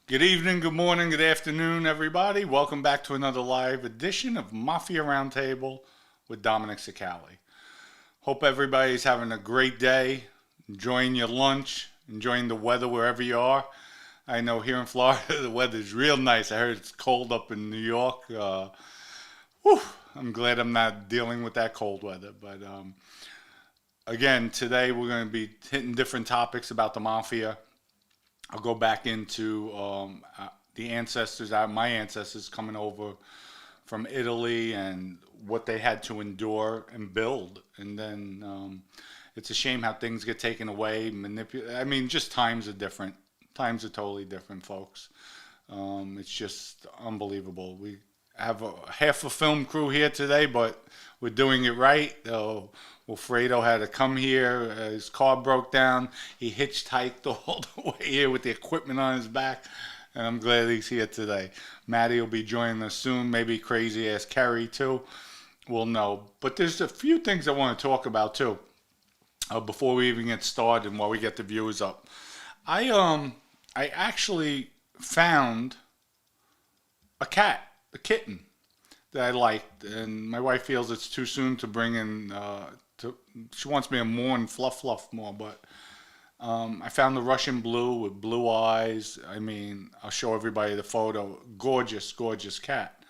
Good evening, good morning, good afternoon, everybody. Welcome back to another live edition of Mafia Roundtable with Dominic Sicali. Hope everybody's having a great day, enjoying your lunch, enjoying the weather wherever you are. I know here in Florida the weather's real nice. I heard it's cold up in New York. Whew, I'm glad I'm not dealing with that cold weather. But again, today we're going to be hitting different topics about the Mafia. I'll go back into the ancestors, my ancestors coming over from Italy and what they had to endure and build. And then it's a shame how things get taken away, manipulated. I mean, just times are different. Times are totally different, folks. It's just unbelievable. We have half a film crew here today, but we're doing it right. Wilfredo had to come here. His car broke down. He hitchhiked all the way here with the equipment on his back. And I'm glad he's here today. Maddie will be joining us soon. Maybe crazy ass Kerry too. We'll know. But there's a few things I want to talk about too. Before we even get started and while we get the viewers up. I actually found a kitten that I liked, and my wife feels it's too soon to bring in. She wants me to mourn fluff more, but I found the Russian blue with blue eyes. I mean, I'll show everybody the photo. Gorgeous, gorgeous cat.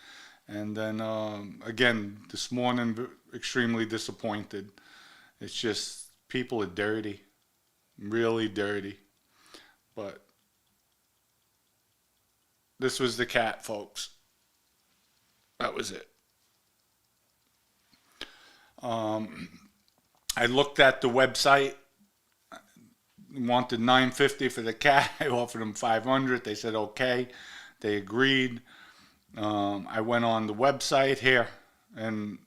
And then again this morning, extremely disappointed. It's just people are dirty, really dirty. But this was the cat, folks. That was it. I looked at the website. Wanted $950 for the cat. I offered them $500. They said okay. They agreed. I went on the website here, and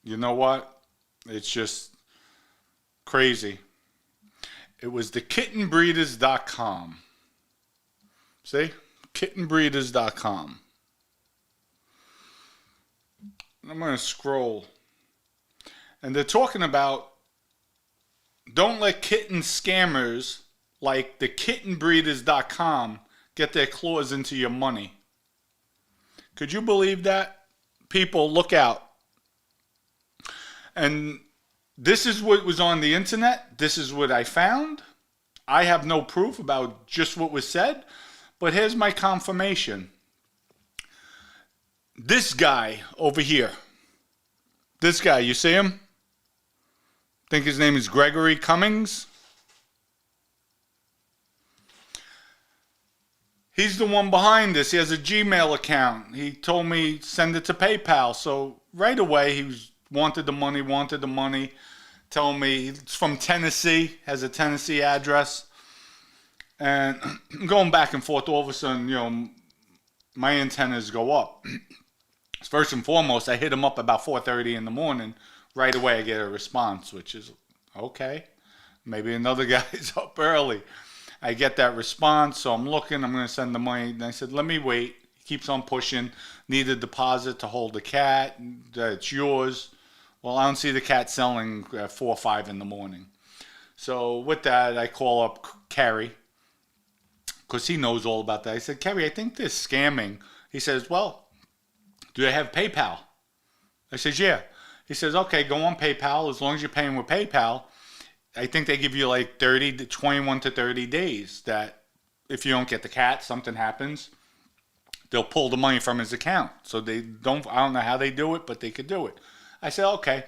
you know what? It's just crazy. It was the kittenbreeders.com. See? Kittenbreeders.com. I'm going to scroll. And they're talking about don't let kitten scammers like the kittenbreeders.com get their claws into your money. Could you believe that? People, look out. And this is what was on the internet. This is what I found. I have no proof about just what was said, but here's my confirmation. This guy over here. This guy, you see him? Think his name is Gregory Cummings. He's the one behind this. He has a Gmail account. He told me send it to PayPal. So right away he wanted the money. Telling me it's from Tennessee, has a Tennessee address. And I'm going back and forth. All of a sudden, my antennas go up. First and foremost, I hit him up about 4:30 in the morning. Right away I get a response, which is okay. Maybe another guy's up early. I get that response, so I'm looking. I'm going to send the money. And I said, let me wait. He keeps on pushing. Need a deposit to hold the cat. It's yours. Well, I don't see the cat selling at 4 or 5 in the morning. So with that, I call up Kerry because he knows all about that. I said, Kerry, I think they're scamming. He says, well, do they have PayPal? I said, yeah. He says, okay, go on PayPal. As long as you're paying with PayPal, I think they give you like 21 to 30 days that if you don't get the cat, something happens, they'll pull the money from his account. So I don't know how they do it, but they could do it. I said, okay.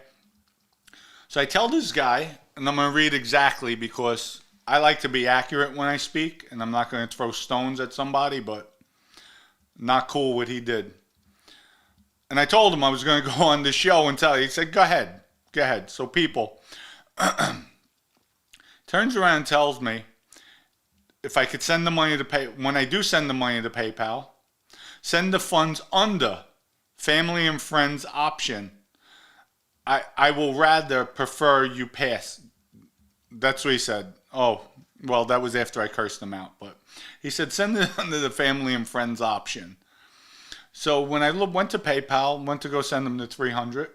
So I tell this guy, and I'm going to read exactly because I like to be accurate when I speak, and I'm not going to throw stones at somebody, but not cool what he did. And I told him I was going to go on the show and tell you. He said, go ahead. So people, turns around and tells me if I could send the money to when I do send the money to PayPal, send the funds under family and friends option. I will rather prefer you pass. That's what he said. Oh, well, that was after I cursed him out. But he said, send it under the family and friends option. So when I went to PayPal, went to go send them the $300,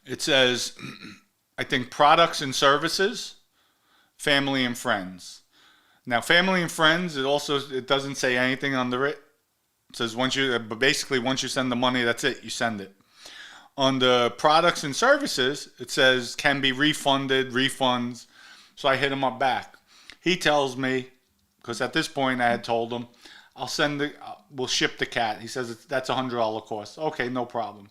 it says, I think products and services, family and friends. Now, family and friends, it doesn't say anything under it. It says but basically once you send the money, that's it. You send it. On the products and services, it says can be refunded, refunds. So I hit him up back. He tells me, because at this point I had told him, we'll ship the cat. He says that's $100 cost. Okay, no problem.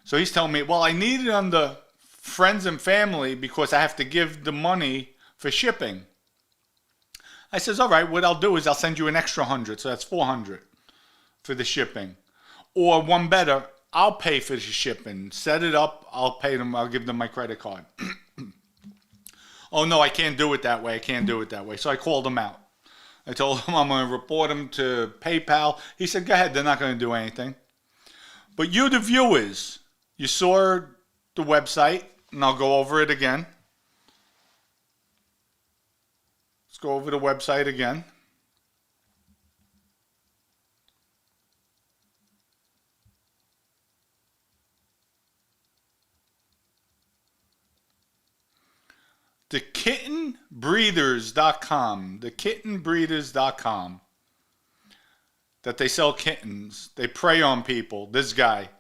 So he's telling me, well, I need it on the friends and family because I have to give the money for shipping. I says, all right, what I'll do is I'll send you an extra 100, so that's 400 for the shipping. Or one better, I'll pay for the shipping. Set it up, I'll pay them, I'll give them my credit card. Oh no, I can't do it that way. I can't do it that way. So I called him out. I told him I'm going to report him to PayPal. He said, go ahead, they're not going to do anything. But you, the viewers, you saw the website, and I'll go over it again. Let's go over the website again. thekittenbreeders.com. thekittenbreeders.com. That they sell kittens. They prey on people. This guy,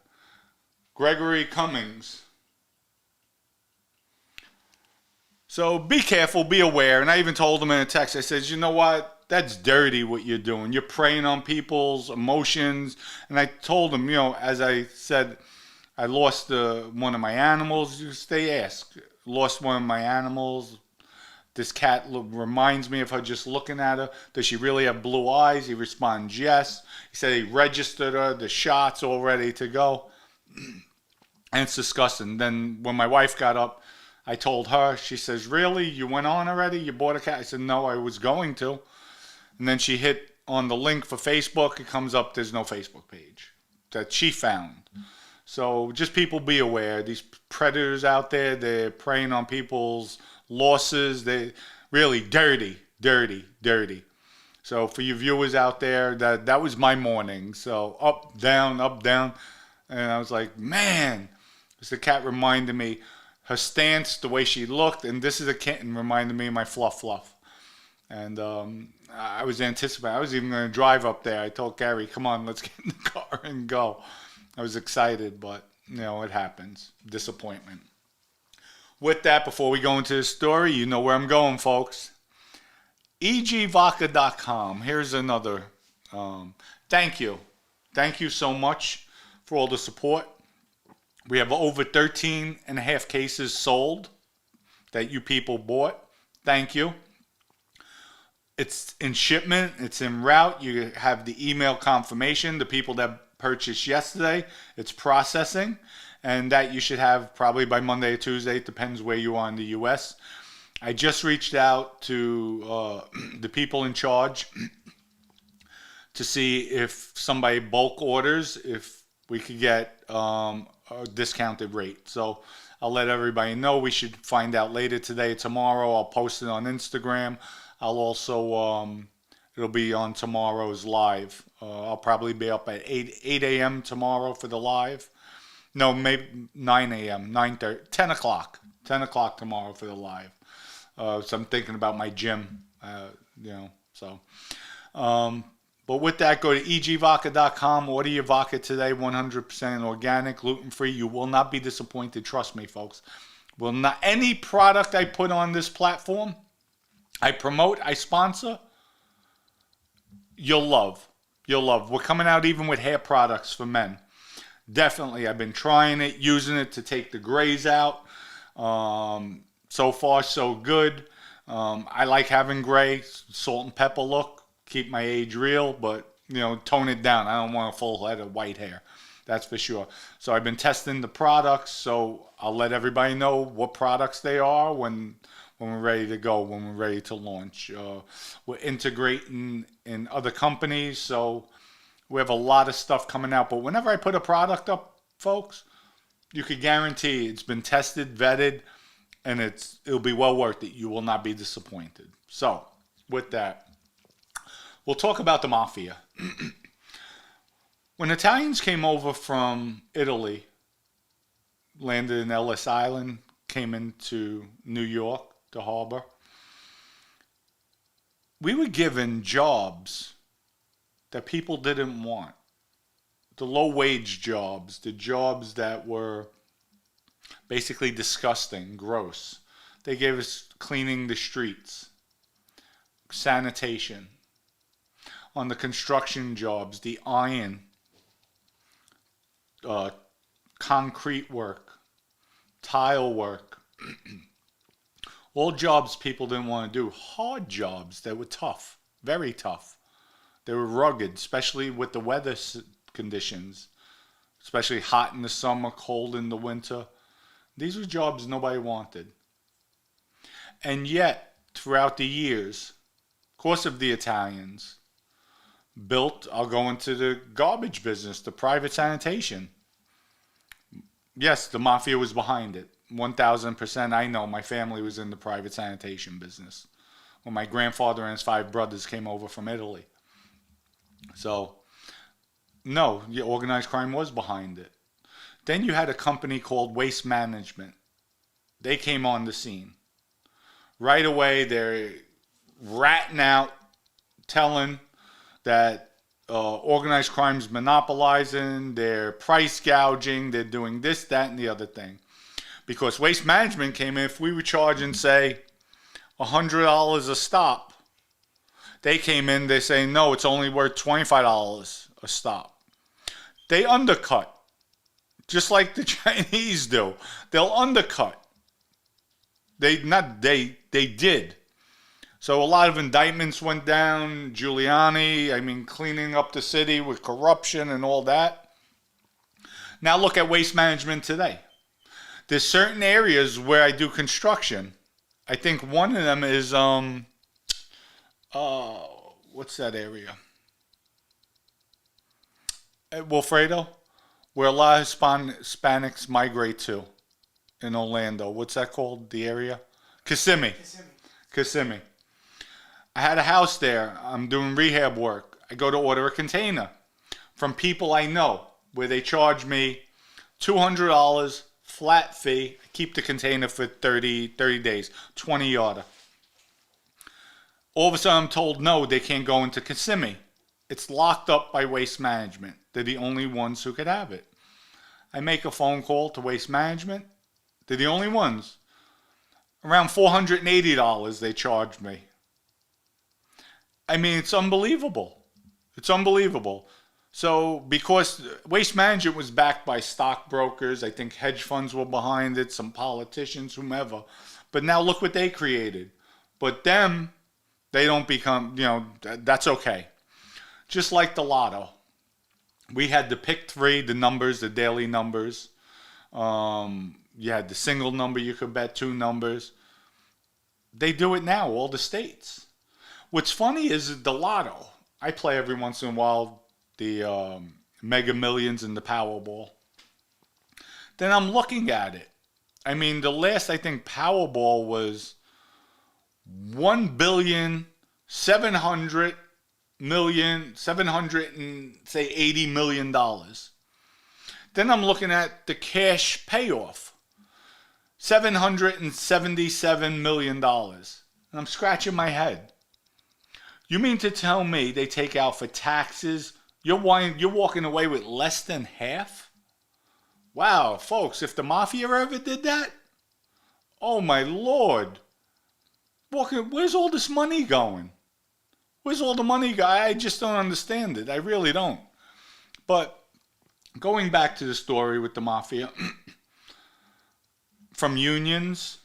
Gregory Cummings. So be careful, be aware. And I even told him in a text, I said, you know what? That's dirty what you're doing. You're preying on people's emotions. And I told him, as I said, I lost one of my animals. They ask, lost one of my animals. This cat reminds me of her just looking at her. Does she really have blue eyes? He responds, yes. He said he registered her. The shot's all ready to go. And it's disgusting. Then when my wife got up, I told her, she says, really? You went on already? You bought a cat? I said, no, I was going to. And then she hit on the link for Facebook. It comes up, there's no Facebook page that she found. So just people be aware. These predators out there, they're preying on people's losses. They really dirty. So for you viewers out there, that was my morning. So up, down. And I was like, man, the cat reminded me, her stance, the way she looked, and this is a kitten, reminded me of my Fluff. And I was anticipating. I was even going to drive up there. I told Gary, come on, let's get in the car and go. I was excited, but, it happens. Disappointment. With that, before we go into the story, you know where I'm going, folks. egvodka.com. Here's another. Thank you. Thank you so much for all the support. We have over 13 and a half cases sold that you people bought. Thank you. It's in shipment. It's en route. You have the email confirmation. The people that purchased yesterday, it's processing. And that you should have probably by Monday or Tuesday. It depends where you are in the U.S. I just reached out to the people in charge to see if somebody bulk orders, if we could get a discounted rate. So I'll let everybody know. We should find out later today, tomorrow. I'll post it on Instagram. I'll also, it'll be on tomorrow's live. I'll probably be up at 8 a.m. tomorrow for the live. No, maybe 9 a.m., 9:30, 10 o'clock. 10 o'clock tomorrow for the live. So I'm thinking about my gym, so. But with that, go to egvodka.com. Order your vodka today, 100% organic, gluten-free. You will not be disappointed. Trust me, folks. Any product I put on this platform, I promote, I sponsor, you'll love. We're coming out even with hair products for men. Definitely, I've been trying it, using it to take the grays out. So far, so good. I like having gray, salt and pepper look. Keep my age real, but, tone it down. I don't want a full head of white hair. That's for sure. So I've been testing the products, so I'll let everybody know what products they are when we're ready to go, when we're ready to launch. We're integrating in other companies, so we have a lot of stuff coming out. But whenever I put a product up, folks, you can guarantee it's been tested, vetted, and it'll be well worth it. You will not be disappointed. So, with that, we'll talk about the Mafia. When Italians came over from Italy, landed in Ellis Island, came into New York, the harbor, we were given jobs that people didn't want. The low-wage jobs, the jobs that were basically disgusting, gross. They gave us cleaning the streets, sanitation. On the construction jobs, the iron, concrete work, tile work. All jobs people didn't want to do. Hard jobs that were tough, very tough. They were rugged, especially with the weather conditions, especially hot in the summer, cold in the winter. These were jobs nobody wanted. And yet, throughout the years, of course of the Italians, built, I'll go into the garbage business, the private sanitation. Yes, the Mafia was behind it. 1,000%. I know my family was in the private sanitation business when my grandfather and his 5 brothers came over from Italy. So, no, organized crime was behind it. Then you had a company called Waste Management. They came on the scene. Right away, they're ratting out, telling that organized crime's monopolizing, they're price gouging, they're doing this, that, and the other thing. Because Waste Management came in, if we were charging, say, $100 a stop, they came in, they say, no, it's only worth $25 a stop. They undercut, just like the Chinese do. They'll undercut. They did. So a lot of indictments went down. Giuliani, cleaning up the city with corruption and all that. Now look at Waste Management today. There's certain areas where I do construction. I think one of them is, what's that area? At Wilfredo, where a lot of Hispanics migrate to in Orlando. What's that called, the area? Kissimmee. Kissimmee. I had a house there. I'm doing rehab work. I go to order a container from people I know where they charge me $200 flat fee. I keep the container for 30 days, 20 yarder. All of a sudden I'm told no, they can't go into Kissimmee. It's locked up by Waste Management. They're the only ones who could have it. I make a phone call to Waste Management. They're the only ones. Around $480 they charged me. It's unbelievable. It's unbelievable. So because Waste Management was backed by stockbrokers, I think hedge funds were behind it, some politicians, whomever. But now look what they created. But them, they don't become, that's okay. Just like the lotto. We had the pick 3, the numbers, the daily numbers. You had the single number you could bet, 2 numbers. They do it now, all the states. What's funny is the lotto. I play every once in a while the Mega Millions and the Powerball. Then I'm looking at it. The last, I think, Powerball was $1,780 million. Then I'm looking at the cash payoff. $777 million. And I'm scratching my head. You mean to tell me they take out for taxes? You're walking away with less than half? Wow, folks, if the Mafia ever did that, oh my Lord. Where's all this money going? Where's all the money going? I just don't understand it. I really don't. But going back to the story with the Mafia, from unions,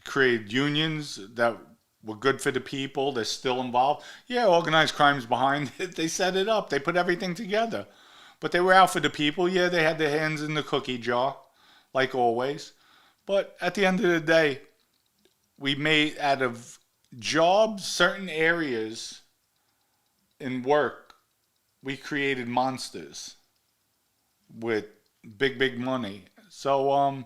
created unions that were good for the people. They're still involved. Yeah, organized crime's behind it. They set it up. They put everything together. But they were out for the people. Yeah, they had their hands in the cookie jar, like always. But at the end of the day, we made out of jobs, certain areas in work, we created monsters with big money. So,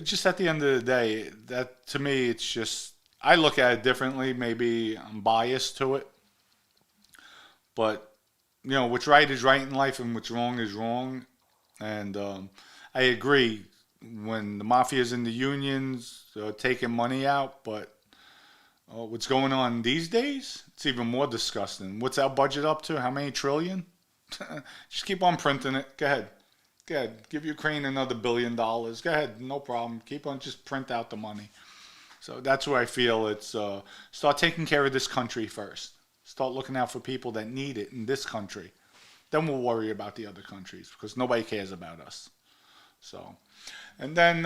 just at the end of the day, that to me, it's just, I look at it differently. Maybe I'm biased to it. But, what's right is right in life and what's wrong is wrong. And I agree. When the Mafia's in the unions, taking money out, but What's going on these days? It's even more disgusting. What's our budget up to? How many trillion? Just keep on printing it. Go ahead. Go ahead. Give Ukraine another $1 billion. Go ahead. No problem. Keep on, just print out the money. So that's where I feel it's start taking care of this country first. Start looking out for people that need it in this country. Then we'll worry about the other countries because nobody cares about us. So, and then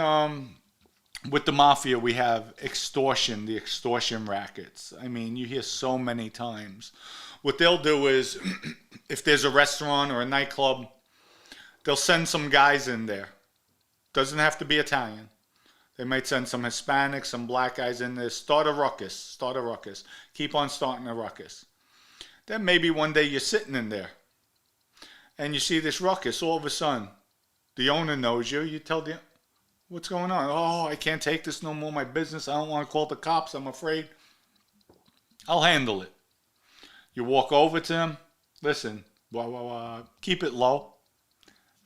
with the mafia, we have extortion, the extortion rackets. I mean, you hear so many times. What they'll do is, if there's a restaurant or a nightclub, they'll send some guys in there. Doesn't have to be Italian. They might send some Hispanics, some black guys in there. Start a ruckus. Start a ruckus. Keep on starting a ruckus. Then maybe one day you're sitting in there and you see this ruckus. All of a sudden, the owner knows you. You tell the, what's going on? Oh, I can't take this no more. My business. I don't want to call the cops. I'm afraid. I'll handle it. You walk over to them. Listen, keep it low.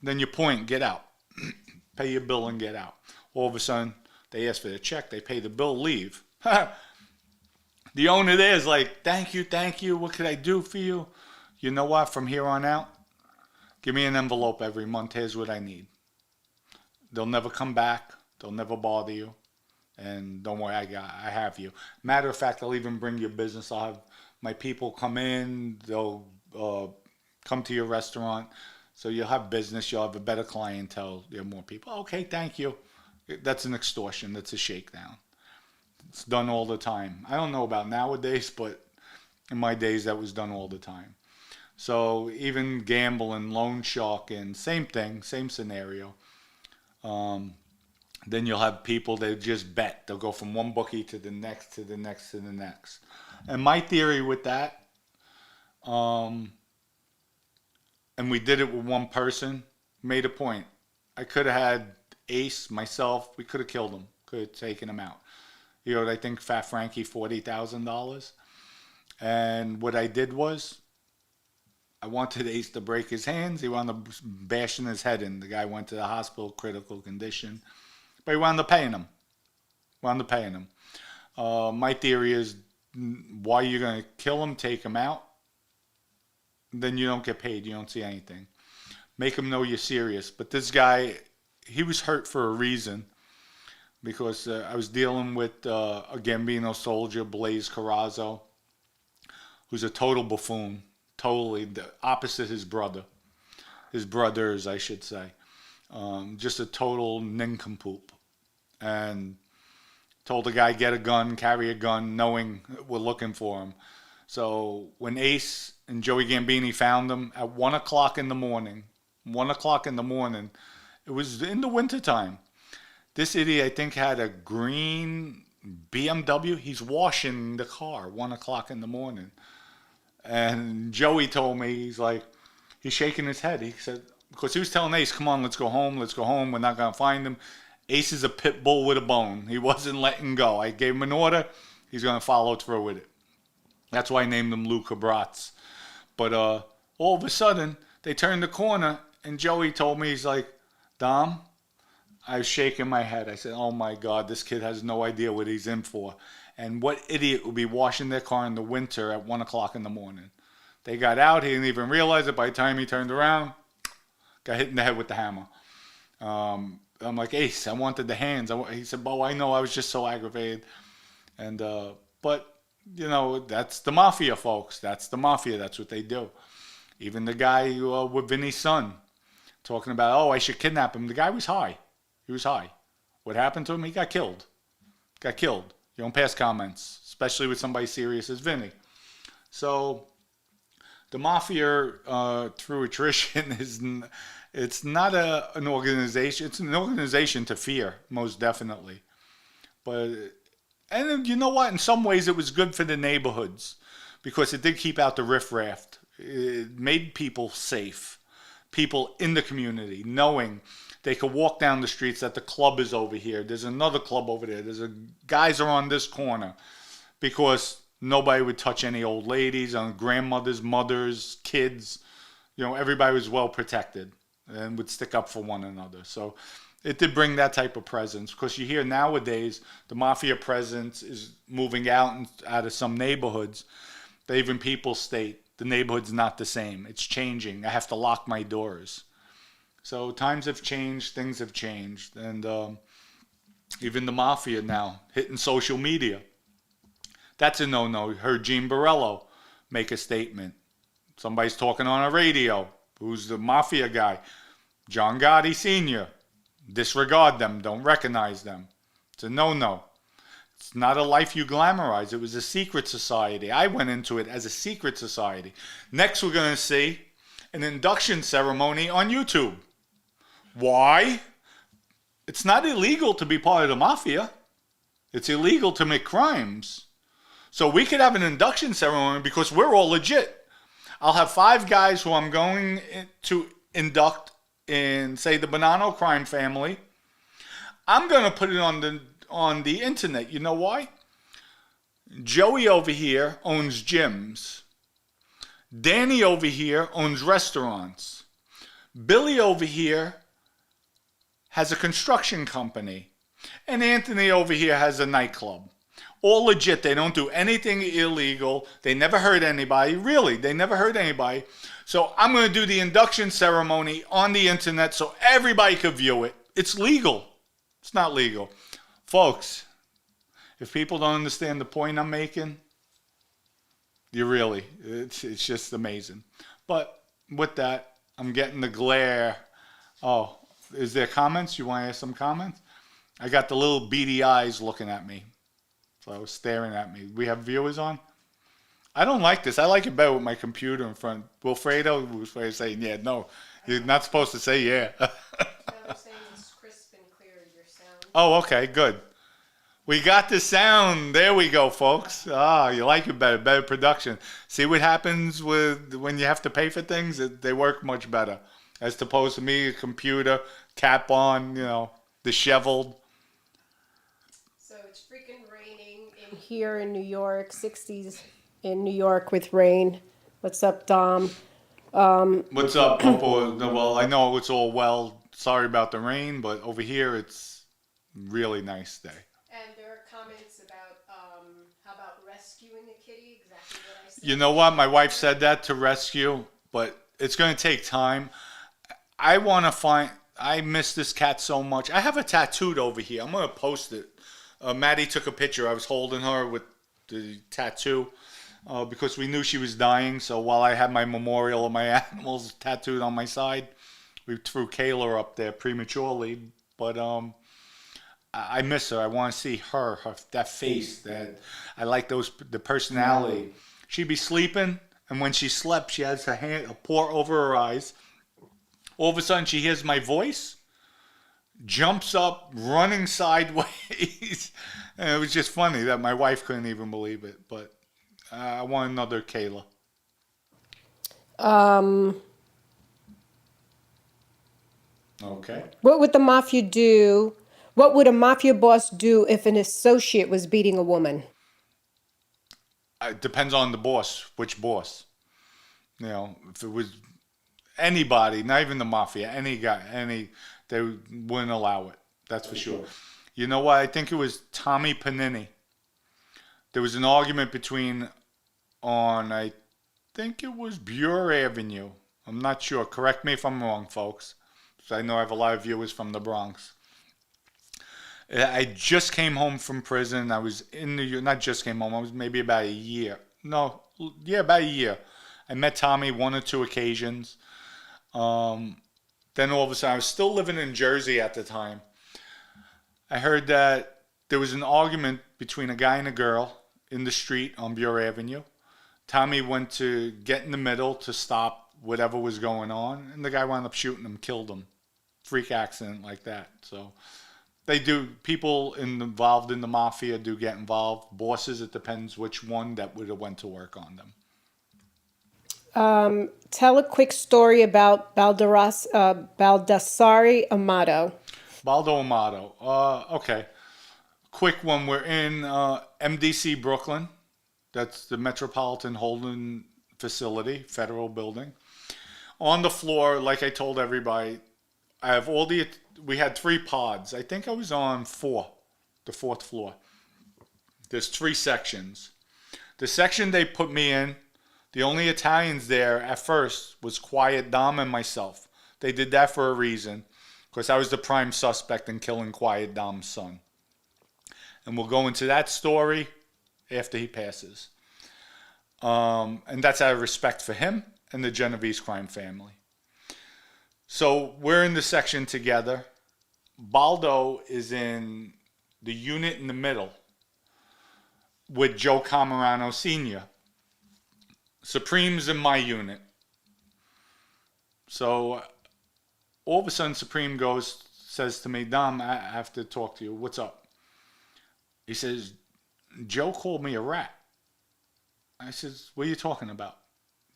Then you point, get out. Pay your bill and get out. All of a sudden, they ask for the check. They pay the bill, leave. The owner there is like, thank you. What could I do for you? You know what? From here on out, give me an envelope every month. Here's what I need. They'll never come back. They'll never bother you. And don't worry, I have you. Matter of fact, I'll even bring your business. I'll have my people come in. They'll come to your restaurant. So you'll have business. You'll have a better clientele. There are more people. Okay, thank you. That's an extortion. That's a shakedown. It's done all the time. I don't know about nowadays, but in my days, that was done all the time. So even gambling, loan sharking, same thing, same scenario. Then you'll have people that just bet. They'll go from one bookie to the next, to the next, to the next. And my theory with that, and we did it with one person, made a point. I could have had Ace, myself, we could have killed him, could have taken him out. You know, I think Fat Frankie, $40,000. And what I did was, I wanted Ace to break his hands. He wound up bashing his head in. The guy went to the hospital, critical condition. But he wound up paying him. My theory is, why you're going to kill him, take him out, then you don't get paid. You don't see anything. Make him know you're serious. But this guy, he was hurt for a reason. Because I was dealing with a Gambino soldier, Blaze Carrazzo, who's a total buffoon. Totally the opposite his brother. His brothers, I should say. Just a total nincompoop. And told the guy, get a gun, carry a gun, knowing we're looking for him. So when Ace and Joey Gambini found him at 1 o'clock in the morning, it was in the wintertime. This idiot, I think, had a green BMW. He's washing the car 1 o'clock in the morning. And Joey told me, he's shaking his head. He said, because he was telling Ace, come on, let's go home. We're not going to find him. Ace is a pit bull with a bone. He wasn't letting go. I gave him an order. He's going to follow through with it. That's why I named him Luca Bratz. But all of a sudden, they turned the corner, and Joey told me, he's like, Dom, I was shaking my head. I said, oh my God, this kid has no idea what he's in for. And what idiot would be washing their car in the winter at 1 o'clock in the morning? They got out. He didn't even realize it. By the time he turned around, got hit in the head with the hammer. I'm like, Ace, I wanted the hands. He said, Bo, I know. I was just so aggravated. And but, you know, that's the mafia, folks. That's the mafia. That's what they do. Even the guy with Vinny's son talking about, oh, I should kidnap him. The guy was high. He was high. What happened to him? He got killed. You don't pass comments, especially with somebody serious as Vinny. So the mafia, through attrition, it's not an organization. It's an organization to fear, most definitely. And you know what? In some ways, it was good for the neighborhoods because it did keep out the riffraff. It made people safe, people in the community, knowing they could walk down the streets that the club is over here. There's another club over there. Guys are on this corner because nobody would touch any old ladies, grandmothers, mothers, kids. You know, everybody was well protected and would stick up for one another. So it did bring that type of presence, because you hear nowadays the Mafia presence is moving out of some neighborhoods. Even people state the neighborhood's not the same. It's changing. I have to lock my doors. So times have changed, things have changed, and even the Mafia now hitting social media. That's a no-no. Heard Gene Borello make a statement. Somebody's talking on a radio. Who's the Mafia guy? John Gotti Sr. Disregard them. Don't recognize them. It's a no-no. It's not a life you glamorize. It was a secret society. I went into it as a secret society. Next, we're going to see an induction ceremony on YouTube. Why? It's not illegal to be part of the Mafia. It's illegal to make crimes. So we could have an induction ceremony because we're all legit. I'll have 5 guys who I'm going to induct in, say, the Bonanno crime family. I'm going to put it on the internet. You know why? Joey over here owns gyms. Danny over here owns restaurants. Billy over here has a construction company. And Anthony over here has a nightclub. All legit. They don't do anything illegal. They never hurt anybody. Really, they never hurt anybody. So I'm going to do the induction ceremony on the internet so everybody could view it. It's legal. It's not legal. Folks, if people don't understand the point I'm making, it's just amazing. But with that, I'm getting the glare. Oh, is there comments? You want to ask some comments? I got the little beady eyes looking at me. So I was staring at me. We have viewers on? I don't like this. I like it better with my computer in front. Wilfredo was saying, yeah, no. You're not supposed to say yeah. No, they're saying it's crisp and clear, your sound. Oh, okay, good. We got the sound. There we go, folks. You like it better. Better production. See what happens when you have to pay for things? They work much better. As opposed to me, a computer, cap on, disheveled. So it's freaking raining here in New York, 60s in New York with rain. What's up, Dom? What's up, Popo? Well, I know it's all well. Sorry about the rain, but over here it's really nice day. And there are comments about how about rescuing a kitty? Exactly what I said. You know what? My wife said that to rescue, but it's going to take time. I miss this cat so much. I have her tattooed over here. I'm going to post it. Maddie took a picture. I was holding her with the tattoo because we knew she was dying. So while I had my memorial of my animals tattooed on my side, we threw Kayla up there prematurely. But I miss her. I want to see her that face. That I like the personality. She'd be sleeping, and when she slept, she has a paw over her eyes. All of a sudden, she hears my voice, jumps up, running sideways. And it was just funny that my wife couldn't even believe it. But I want another Kayla. Okay. What would the Mafia do? What would a Mafia boss do if an associate was beating a woman? It depends on the boss. Which boss? If it was anybody, not even the Mafia, any guy, they wouldn't allow it. That's for sure. You know what? I think it was Tommy Panini. There was an argument I think it was Burr Avenue. I'm not sure. Correct me if I'm wrong, folks. So I know I have a lot of viewers from the Bronx. I just came home from prison. I was in New York. Not just came home. I was maybe about a year. No, yeah, about a year. I met Tommy 1 or 2 occasions. Then all of a sudden, I was still living in Jersey at the time. I heard that there was an argument between a guy and a girl in the street on Burr Avenue. Tommy went to get in the middle to stop whatever was going on, and the guy wound up shooting him, killed him. Freak accident like that. So people involved in the Mafia do get involved. Bosses, it depends which one that would have went to work on them. Tell a quick story about Baldassare Amato. Baldo Amato. Okay. Quick one. We're in MDC Brooklyn. That's the Metropolitan Holding Facility, federal building. On the floor, like I told everybody, I have we had 3 pods. I think I was on 4, the 4th floor. There's 3 sections. The section they put me in, the only Italians there at first was Quiet Dom and myself. They did that for a reason, because I was the prime suspect in killing Quiet Dom's son. And we'll go into that story after he passes. And that's out of respect for him and the Genovese crime family. So we're in the section together. Baldo is in the unit in the middle with Joe Camerano Sr. Supreme's in my unit. So all of a sudden Supreme says to me, Dom, I have to talk to you. What's up? He says, Joe called me a rat. I says, what are you talking about?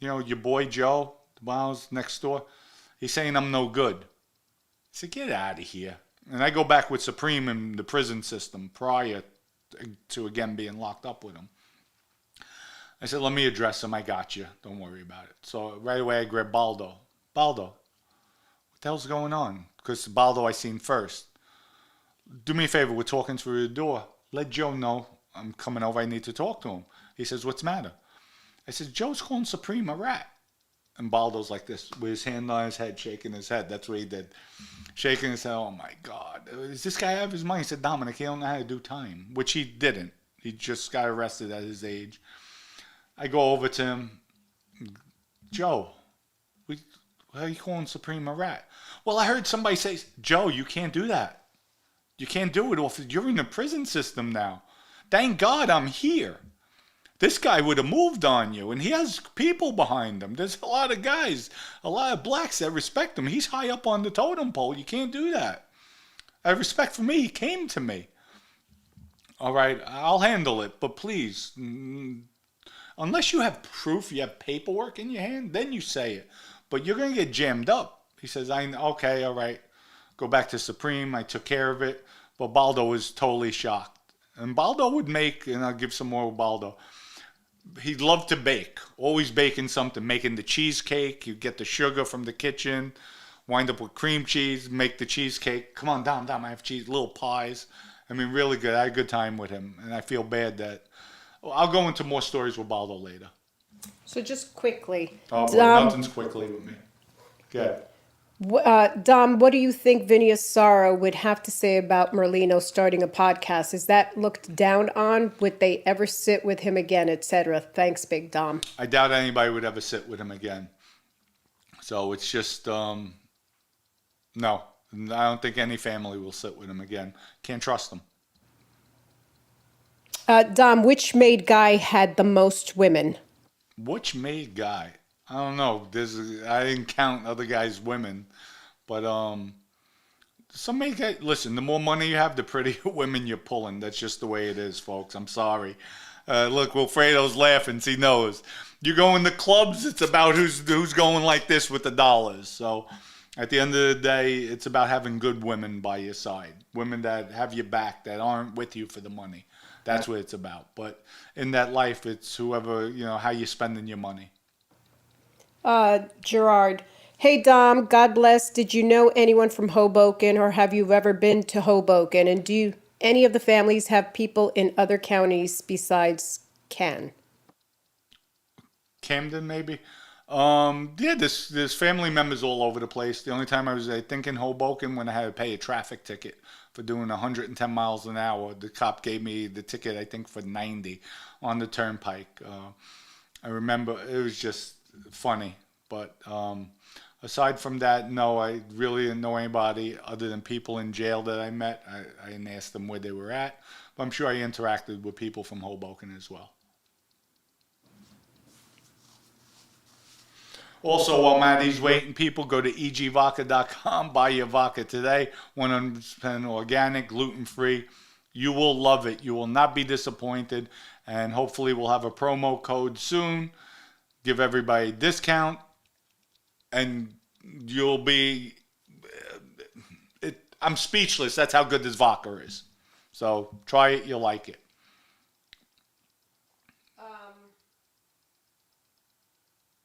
You know, your boy Joe, the house next door, he's saying I'm no good. I said, get out of here. And I go back with Supreme in the prison system prior to again being locked up with him. I said, let me address him. I got you. Don't worry about it. So right away I grabbed Baldo. Baldo, what the hell's going on? Because Baldo I seen first. Do me a favor. We're talking through the door. Let Joe know I'm coming over. I need to talk to him. He says, what's the matter? I said, Joe's calling Supreme a rat. And Baldo's like this, with his hand on his head, shaking his head. That's what he did. Shaking his head. Oh, my God. Does this guy have his mind? He said, Dominic, he don't know how to do time. Which he didn't. He just got arrested at his age. I go over to him. Joe, why are you calling Supreme a rat? Well, I heard somebody say, Joe, you can't do that. You can't do it. You're in the prison system now. Thank God I'm here. This guy would have moved on you, and he has people behind him. There's a lot of guys, a lot of blacks that respect him. He's high up on the totem pole. You can't do that. Out of respect for me, he came to me. All right, I'll handle it, but please, unless you have proof, you have paperwork in your hand, then you say it. But you're going to get jammed up. He says, okay, all right. Go back to Supreme. I took care of it. But Baldo was totally shocked. And Baldo would make, and I'll give some more with Baldo. He loved to bake, always baking something, making the cheesecake. You get the sugar from the kitchen, wind up with cream cheese, make the cheesecake. Come on, Dom, I have cheese, little pies. I mean, really good. I had a good time with him, and I feel bad that... I'll go into more stories with Baldo later. So just quickly. Oh, boy, nothing's quickly with me. Good. Dom, what do you think Vinny Asaro would have to say about Merlino starting a podcast? Is that looked down on? Would they ever sit with him again, etc.? Thanks, Big Dom. I doubt anybody would ever sit with him again. So it's just, no. I don't think any family will sit with him again. Can't trust him. Dom, which maid guy had the most women? Which maid guy? I don't know. I didn't count other guys' women, but some maid guy. Listen, the more money you have, the prettier women you're pulling. That's just the way it is, folks. I'm sorry. Look, Wilfredo's laughing. He knows. You go in the clubs, it's about who's going like this with the dollars. So, at the end of the day, it's about having good women by your side, women that have your back, that aren't with you for the money. That's what it's about. But in that life, it's whoever, how you're spending your money. Gerard. Hey, Dom, God bless. Did you know anyone from Hoboken, or have you ever been to Hoboken? And do any of the families have people in other counties besides Camden, maybe? Yeah, there's family members all over the place. The only time I was, I think, in Hoboken when I had to pay a traffic ticket for doing 110 miles an hour. The cop gave me the ticket, I think, for 90 on the turnpike. I remember it was just funny. But aside from that, no, I really didn't know anybody other than people in jail that I met. I didn't ask them where they were at. But I'm sure I interacted with people from Hoboken as well. Also, while Maddie's waiting, people, go to egvodka.com, buy your vodka today, 100% organic, gluten-free. You will love it. You will not be disappointed, and hopefully we'll have a promo code soon, give everybody a discount, and you'll be... I'm speechless. That's how good this vodka is. So try it. You'll like it.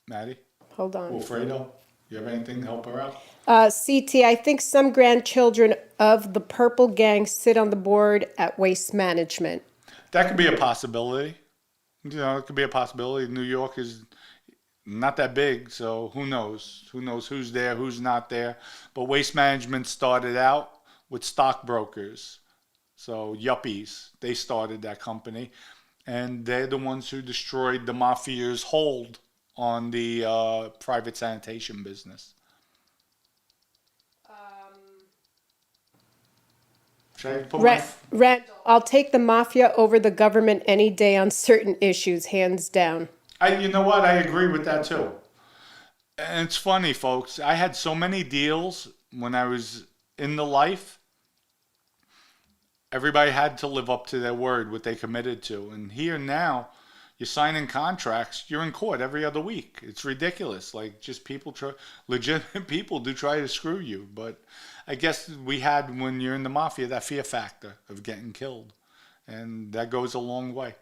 Maddie? Hold on. Wilfredo? You have anything to help her out? CT, I think some grandchildren of the Purple Gang sit on the board at Waste Management. That could be a possibility. It could be a possibility. New York is not that big, so who knows? Who knows who's there, who's not there? But Waste Management started out with stockbrokers. So yuppies, they started that company, and they're the ones who destroyed the Mafia's hold on the private sanitation business. Should I put Randall, I'll take the Mafia over the government any day on certain issues, hands down. You know what? I agree with that too. And it's funny, folks. I had so many deals when I was in the life. Everybody had to live up to their word, what they committed to. And here now, you're signing contracts. You're in court every other week. It's ridiculous. Like, just legitimate people do try to screw you. But I guess we had, when you're in the Mafia, that fear factor of getting killed. And that goes a long way.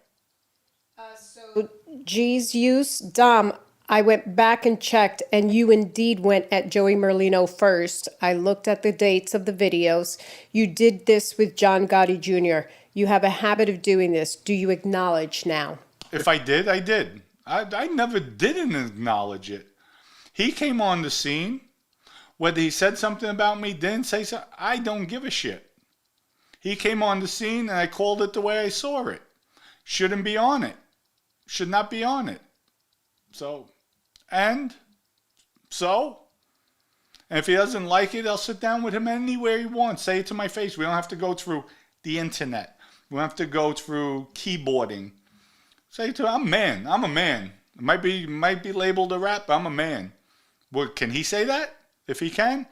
So G's use, Dom, I went back and checked, and you indeed went at Joey Merlino first. I looked at the dates of the videos. You did this with John Gotti Jr. You have a habit of doing this. Do you acknowledge now? If I did, I did. I never didn't acknowledge it. He came on the scene. Whether he said something about me, didn't say something, I don't give a shit. He came on the scene, and I called it the way I saw it. Shouldn't be on it. Should not be on it. And if he doesn't like it, I'll sit down with him anywhere he wants. Say it to my face. We don't have to go through the internet. We don't have to go through keyboarding. Say to him, I'm a man. I'm a man. It might be labeled a rap, but I'm a man. Well, can he say that? If he can,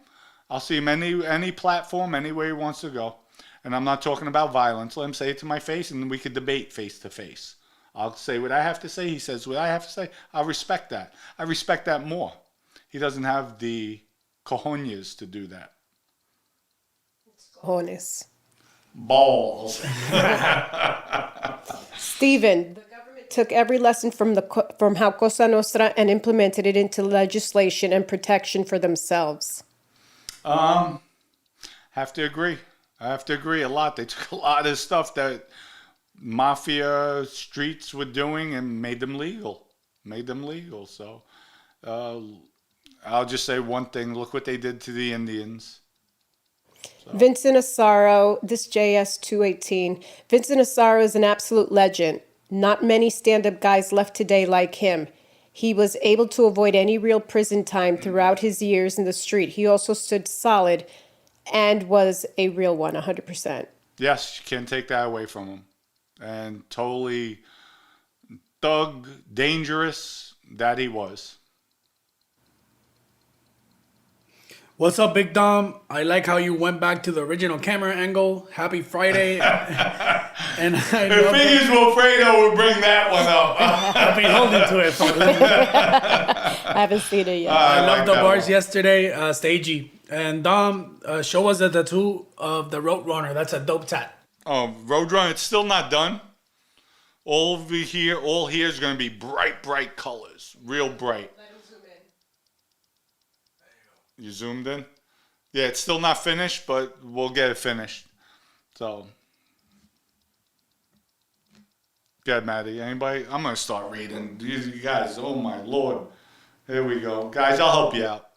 I'll see him any platform, anywhere he wants to go. And I'm not talking about violence. Let him say it to my face, and we could debate face to face. I'll say what I have to say. He says what I have to say. I'll respect that. I respect that more. He doesn't have the cojones to do that. Cojones. Balls. Stephen, the government took every lesson from how Cosa Nostra and implemented it into legislation and protection for themselves. Have to agree. I have to agree a lot. They took a lot of stuff that Mafia streets were doing and made them legal. So I'll just say one thing. Look what they did to the Indians. So. Vincent Asaro, this JS 218. Vincent Asaro is an absolute legend. Not many stand-up guys left today like him. He was able to avoid any real prison time throughout his years in the street. He also stood solid and was a real one, 100%. Yes, you can't take that away from him. And totally thug, dangerous, that he was. What's up, Big Dom? I like how you went back to the original camera angle. Happy Friday. And I figures Wilfredo would bring that one up. I've been holding to it. I haven't seen it yet. I loved the bars yesterday, stagey. And Dom, show us the tattoo of the Roadrunner. That's a dope tat. Roadrunner, it's still not done. All here is going to be bright colors. Real bright. Let him zoom in. You zoomed in? Yeah, it's still not finished, but we'll get it finished. So, good, Maddie. Anybody? I'm going to start reading. You guys, oh my Lord. Here we go. Guys, I'll help you out.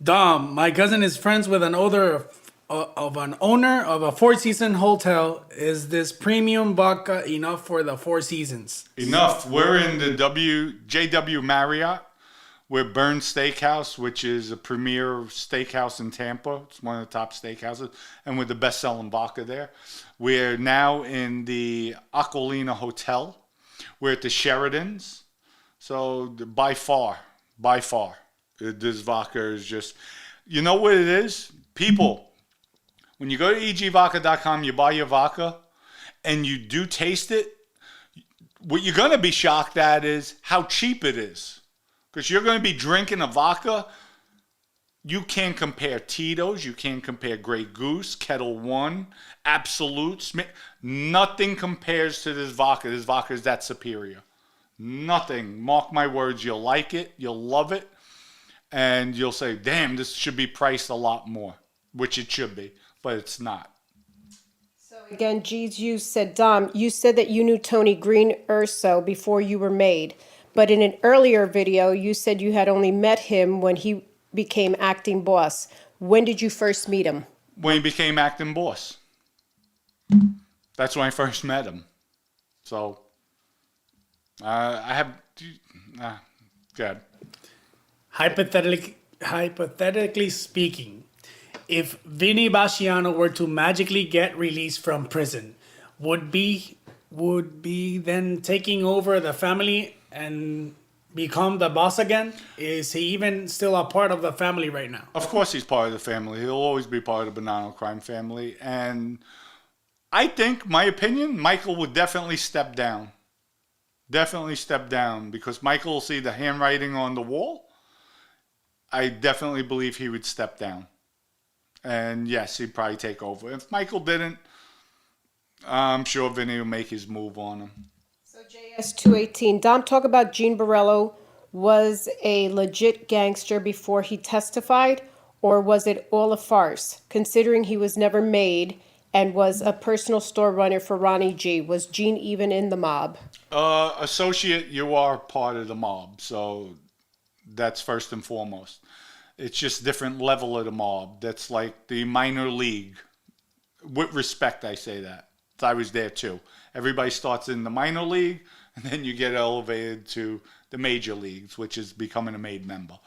Dom, my cousin is friends with an owner of a four-season hotel. Is this premium vodka enough for the Four Seasons? Enough. We're in the JW Marriott. We're Burn Steakhouse, which is a premier steakhouse in Tampa. It's one of the top steakhouses, and we're the best-selling vodka there. We're now in the Aquilina Hotel. We're at the Sheratons. So by far, this vodka is just, you know what it is? People, when you go to egvodka.com, you buy your vodka, and you do taste it, what you're going to be shocked at is how cheap it is. Because you're going to be drinking a vodka, you can't compare Tito's, you can't compare Grey Goose, Kettle One, Absolute, Smith. Nothing compares to this vodka. This vodka is that superior. Nothing. Mark my words, you'll like it, you'll love it, and you'll say, damn, this should be priced a lot more, which it should be, but it's not. So again, G's you said, Dom, you said that you knew Tony Green Urso before you were made. But in an earlier video, you said you had only met him when he became acting boss. When did you first meet him? When he became acting boss. That's when I first met him. So, I have... good. Hypothetically speaking, if Vinny Basciano were to magically get released from prison, would be then taking over the family and become the boss again? Is he even still a part of the family right now? Of course he's part of the family. He'll always be part of the Bonanno crime family. And I think, my opinion, Michael would definitely step down. Definitely step down, because Michael will see the handwriting on the wall. I definitely believe he would step down. And yes, he'd probably take over. If Michael didn't, I'm sure Vinny will make his move on him. So JS218, Dom, talk about Gene Borello was a legit gangster before he testified, or was it all a farce? Considering he was never made and was a personal store runner for Ronnie G, was Gene even in the mob? Associate, you are part of the mob, so that's first and foremost. It's just different level of the mob. That's like the minor league. With respect, I say that. I was there too. Everybody starts in the minor league, and then you get elevated to the major leagues, which is becoming a made member.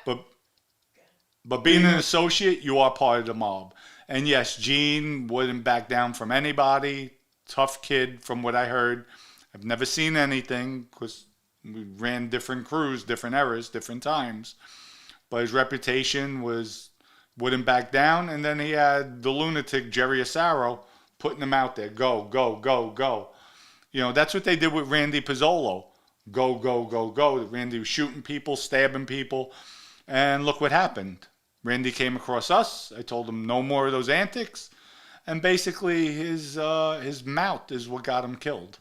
But being an associate, you are part of the mob. And yes, Gene wouldn't back down from anybody. Tough kid, from what I heard. I've never seen anything, because we ran different crews, different eras, different times. But his reputation was wouldn't back down. And then he had the lunatic Jerry Asaro putting him out there. Go, go, go, go. You know, that's what they did with Randy Pizzolo. Go, go, go, go. Randy was shooting people, stabbing people. And look what happened. Randy came across us. I told him no more of those antics. And basically his mouth is what got him killed.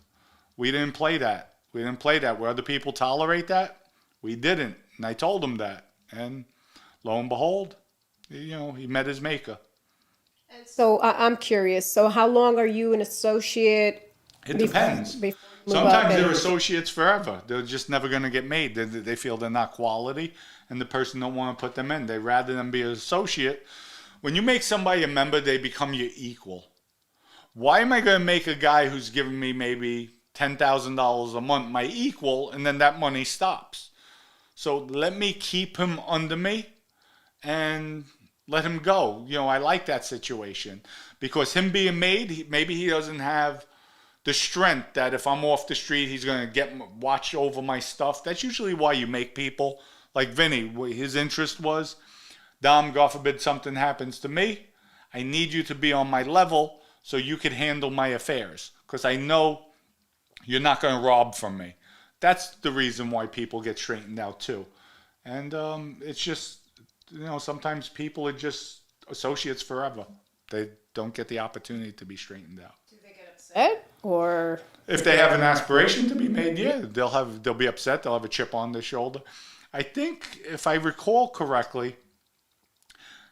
We didn't play that. We didn't play that. Where other people tolerate that, we didn't. And I told him that. And lo and behold, you know, he met his maker. So I'm curious. So how long are you an associate? It depends. Sometimes they're associates forever. They're just never going to get made. They feel they're not quality, and the person don't want to put them in. They rather than be an associate. When you make somebody a member, they become your equal. Why am I going to make a guy who's giving me maybe $10,000 a month my equal, and then that money stops? So let me keep him under me and let him go. You know, I like that situation, because him being made, maybe he doesn't have the strength that if I'm off the street, he's going to watch over my stuff. That's usually why you make people. Like Vinny, his interest was, Dom, God forbid something happens to me, I need you to be on my level so you could handle my affairs, because I know you're not going to rob from me. That's the reason why people get straightened out too. And it's just, you know, sometimes people are just associates forever. They don't get the opportunity to be straightened out. Do they get upset, or if they have an aspiration to be made, yeah, they'll be upset. They'll have a chip on their shoulder. I think, if I recall correctly,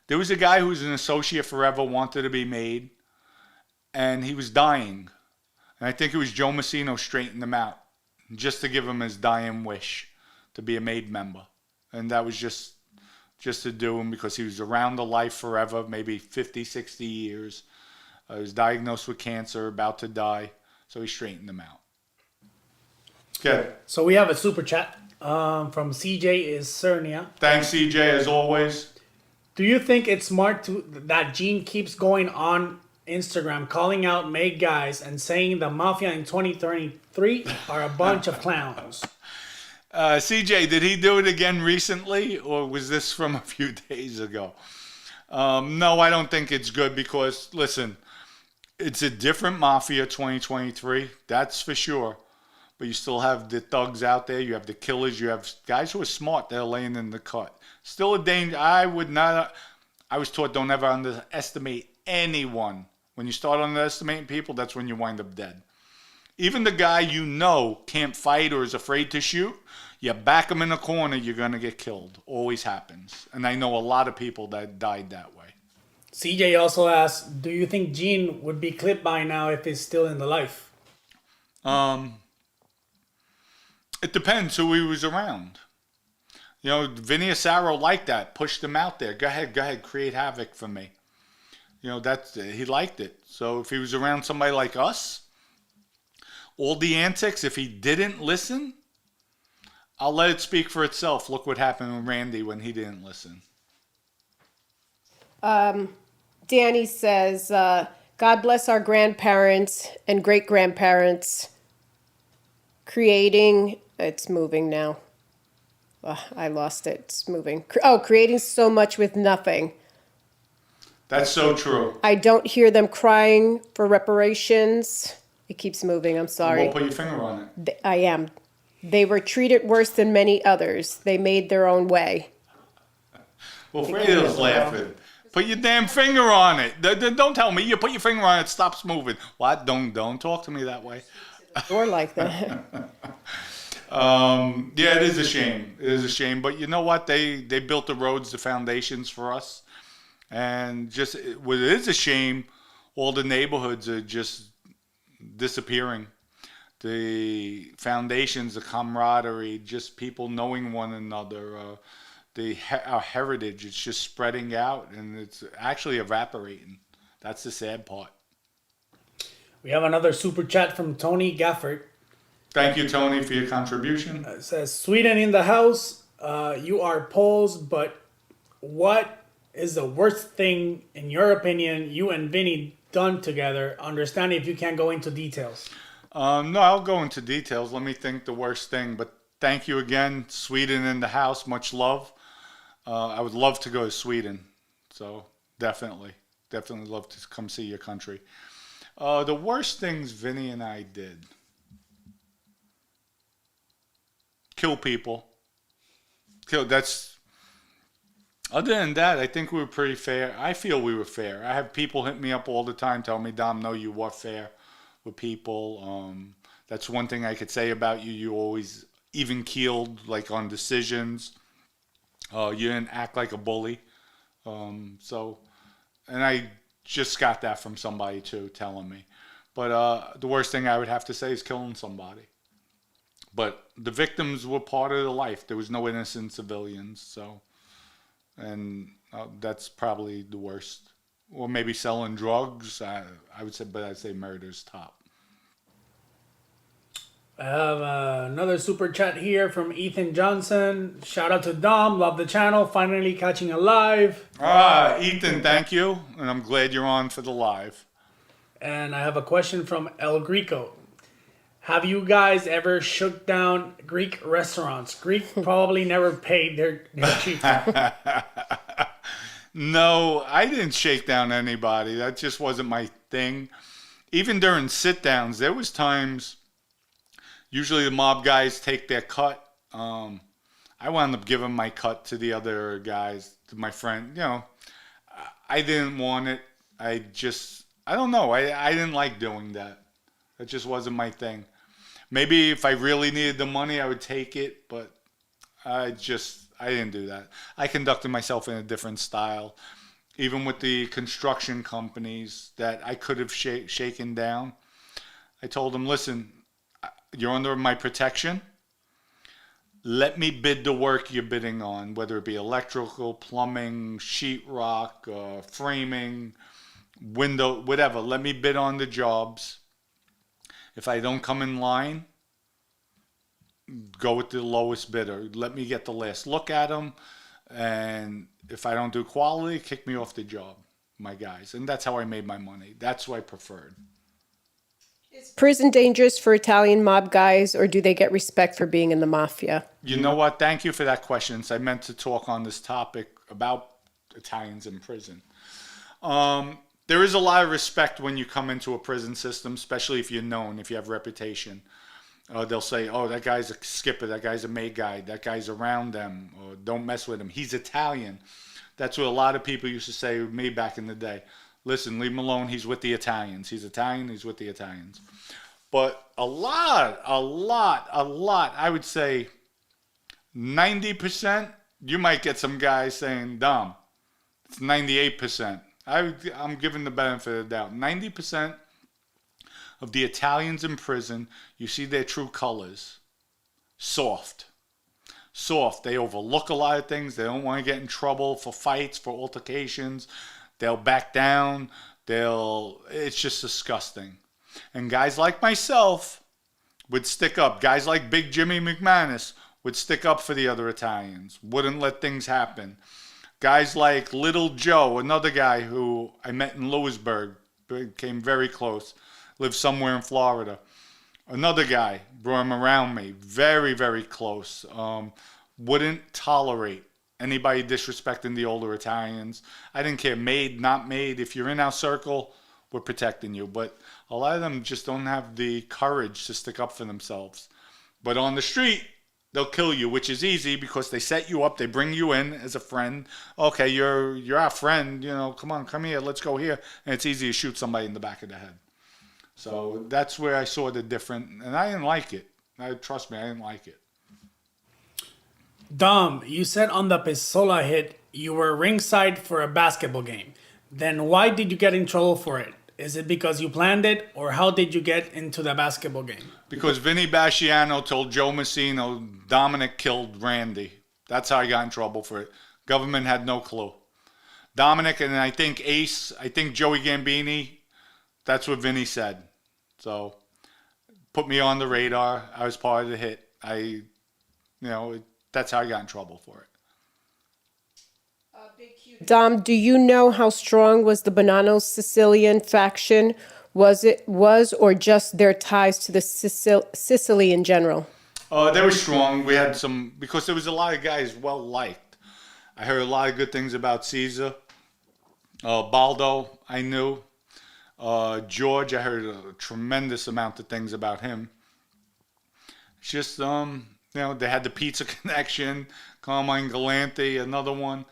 there was a guy who was an associate forever, wanted to be made, and he was dying. And I think it was Joe Messino straightened him out, just to give him his dying wish to be a made member. And that was just to do him, because he was around the life forever, maybe 50, 60 years. He was diagnosed with cancer, about to die, so he straightened him out. Okay. So we have a super chat from CJ is Cernia. Thanks, CJ, as always. Do you think it's smart that Gene keeps going on Instagram calling out made guys and saying the Mafia in 2023 are a bunch of clowns? CJ, did he do it again recently, or was this from a few days ago? No, I don't think it's good, because, listen, it's a different Mafia 2023, that's for sure. But you still have the thugs out there, you have the killers, you have guys who are smart, they're laying in the cut. Still a danger. I was taught, don't ever underestimate anyone. When you start underestimating people, that's when you wind up dead. Even the guy you know can't fight or is afraid to shoot, you back him in a corner, you're going to get killed. Always happens. And I know a lot of people that died that way. CJ also asked, do you think Gene would be clipped by now if he's still in the life? It depends who he was around. You know, Vinny Asaro liked that, pushed him out there. Go ahead, create havoc for me. You know, he liked it. So if he was around somebody like us, all the antics, if he didn't listen, I'll let it speak for itself. Look what happened with Randy when he didn't listen. Danny says, God bless our grandparents and great-grandparents creating, it's moving now. I lost it. It's moving. Creating so much with nothing. That's so true. I don't hear them crying for reparations. It keeps moving. I'm You sorry. won't put your finger on it. I am. They were treated worse than many others. They made their own way. Well, Fredo's laughing. Put your damn finger on it. Don't tell me. You put your finger on it, it stops moving. What? Don't talk to me that way. Or like that. Yeah, it is a shame. It is a shame. But you know what? They built the roads, the foundations for us. And just, what it is a shame, all the neighborhoods are just disappearing. The foundations, the camaraderie, just people knowing one another, our heritage, it's just spreading out and it's actually evaporating. That's the sad part. We have another super chat from Tony Gafford. Thank you, Tony, for your contribution. It says, Sweden in the house. You are Poles, but what is the worst thing, in your opinion, you and Vinny done together? Understanding if you can't go into details. No, I'll go into details. Let me think the worst thing. But thank you again, Sweden in the house. Much love. I would love to go to Sweden. So definitely love to come see your country. The worst things Vinny and I did. Kill people. Other than that, I think we were pretty fair. I feel we were fair. I have people hit me up all the time, tell me, Dom, no, you were fair with people. That's one thing I could say about you. You always even-keeled, like on decisions. You didn't act like a bully. And I just got that from somebody too, telling me. But the worst thing I would have to say is killing somebody. But the victims were part of the life. There was no innocent civilians, so... And that's probably the worst. Or maybe selling drugs. I would say, but I'd say murder's top. I have another super chat here from Ethan Johnson. Shout out to Dom. Love the channel. Finally catching a live. Ethan, thank you. And I'm glad you're on for the live. And I have a question from El Greco. Have you guys ever shook down Greek restaurants? Greek probably never paid their chief. No, I didn't shake down anybody. That just wasn't my thing. Even during sit-downs, there was times, usually the mob guys take their cut. I wound up giving my cut to the other guys, to my friend. You know, I didn't want it. I don't know. I didn't like doing that. That just wasn't my thing. Maybe if I really needed the money, I would take it, but I didn't do that. I conducted myself in a different style. Even with the construction companies that I could have shaken down, I told them, listen, you're under my protection. Let me bid the work you're bidding on, whether it be electrical, plumbing, sheetrock, framing, window, whatever. Let me bid on the jobs. If I don't come in line, go with the lowest bidder. Let me get the last look at them. And if I don't do quality, kick me off the job, my guys. And that's how I made my money. That's what I preferred. Is prison dangerous for Italian mob guys, or do they get respect for being in the mafia? You know what? Thank you for that question. So I meant to talk on this topic about Italians in prison. There is a lot of respect when you come into a prison system, especially if you're known, if you have reputation. They'll say, oh, that guy's a skipper, that guy's a maid guy, that guy's around them, or don't mess with him. He's Italian. That's what a lot of people used to say to me back in the day. Listen, leave him alone. He's with the Italians. He's Italian. He's with the Italians. But a lot, I would say 90%, you might get some guys saying, Dom, it's 98%. I'm giving the benefit of the doubt. 90% of the Italians in prison, you see their true colors. Soft. They overlook a lot of things. They don't want to get in trouble for fights, for altercations. They'll back down. It's just disgusting. And guys like myself would stick up. Guys like Big Jimmy McManus would stick up for the other Italians. Wouldn't let things happen. Guys like Little Joe, another guy who I met in Lewisburg, became very close, lives somewhere in Florida. Another guy, brought him around me, very, very close. Wouldn't tolerate anybody disrespecting the older Italians. I didn't care, made, not made. If you're in our circle, we're protecting you. But a lot of them just don't have the courage to stick up for themselves. But on the street, they'll kill you, which is easy because they set you up. They bring you in as a friend. Okay, you're our friend. Come here. Let's go here. And it's easy to shoot somebody in the back of the head. So that's where I saw the difference. And I didn't like it. Trust me, I didn't like it. Dom, you said on the Pistola hit you were ringside for a basketball game. Then why did you get in trouble for it? Is it because you planned it, or how did you get into the basketball game? Because Vinny Basciano told Joe Messino Dominic killed Randy. That's how I got in trouble for it. Government had no clue. Dominic and I think Joey Gambini, that's what Vinny said. So, put me on the radar. I was part of the hit. That's how I got in trouble for it. Dom, do you know how strong was the Bonanno Sicilian faction? Was or just their ties to the Sicily in general? They were strong. We had some, because there was a lot of guys well liked. I heard a lot of good things about Caesar. Baldo, I knew. George, I heard a tremendous amount of things about him. It's just, they had the pizza connection. Carmine Galante, another one.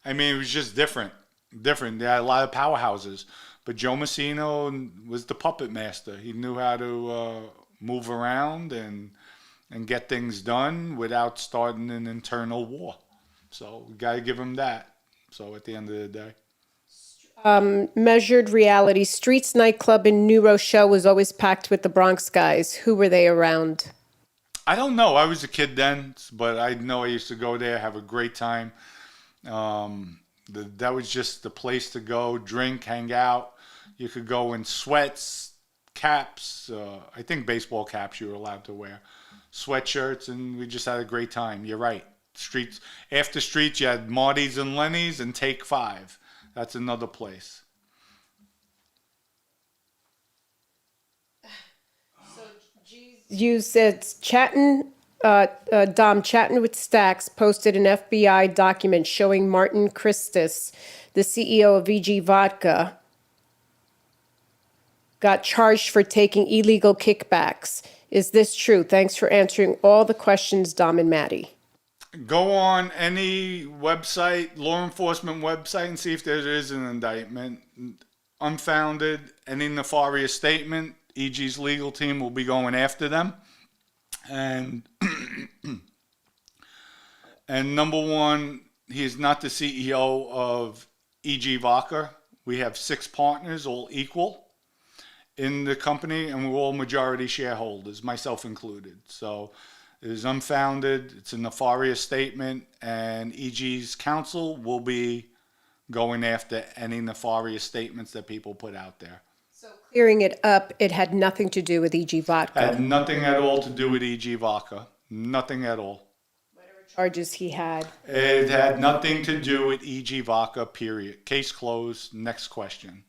I mean, it was just different. They had a lot of powerhouses. But Joe Messino was the puppet master. He knew how to move around and get things done without starting an internal war. So we got to give him that. So at the end of the day. Measured reality. Streets nightclub in New Rochelle was always packed with the Bronx guys. Who were they around? I don't know. I was a kid then, but I know I used to go there, have a great time. That was just the place to go, drink, hang out. You could go in sweats, caps. I think baseball caps you were allowed to wear, sweatshirts, and we just had a great time. You're right. Streets, after streets, you had Marty's and Lenny's and Take 5. That's another place. You said Dom chatting with Stax posted an FBI document showing Martin Christus, the CEO of VG Vodka, got charged for taking illegal kickbacks. Is this true? Thanks for answering all the questions, Dom and Maddie. Go on any website, law enforcement website, and see if there is an indictment. Unfounded, any nefarious statement, EG's legal team will be going after them. And number one, he is not the CEO of EG Vodka. We have 6 partners, all equal in the company, and we're all majority shareholders, myself included. So it is unfounded. It's a nefarious statement, and EG's counsel will be going after any nefarious statements that people put out there. So clearing it up, it had nothing to do with EG Vodka. Had nothing at all to do with EG Vodka. Nothing at all. Whatever charges he had. It had nothing to do with EG Vodka, period. Case closed. Next question.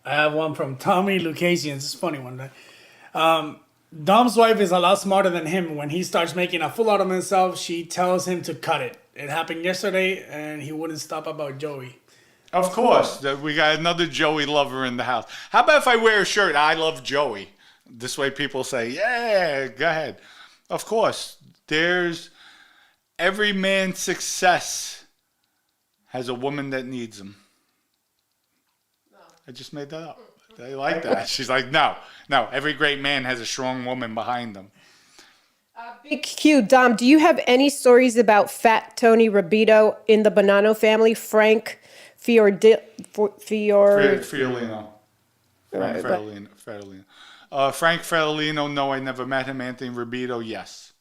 I have one from Tommy Lucasian. It's a funny one. Dom's wife is a lot smarter than him. When he starts making a fool out of himself, she tells him to cut it. It happened yesterday, and he wouldn't stop about Joey. Of course. We got another Joey lover in the house. How about if I wear a shirt, I love Joey? This way people say, yeah, go ahead. Of course. Every man's success has a woman that needs him. I just made that up. They like that. She's like, no. Every great man has a strong woman behind him. Big Q, Dom, do you have any stories about Fat Tony Rabito in the Bonanno family? Frank Fiorino. Frank Fredolino. Frank Fredolino, no, I never met him. Anthony Rabito, yes.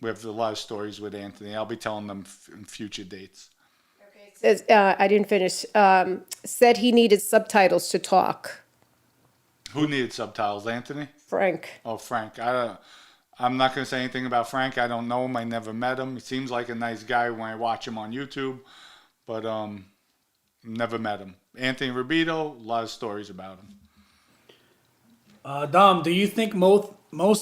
We have a lot of stories with Anthony. I'll be telling them in future dates. Says, I didn't finish. Said he needed subtitles to talk. Who needed subtitles? Anthony? Frank. Oh, Frank. I'm not going to say anything about Frank. I don't know him. I never met him. He seems like a nice guy when I watch him on YouTube, but never met him. Anthony Rabito, a lot of stories about him. Dom, do you think most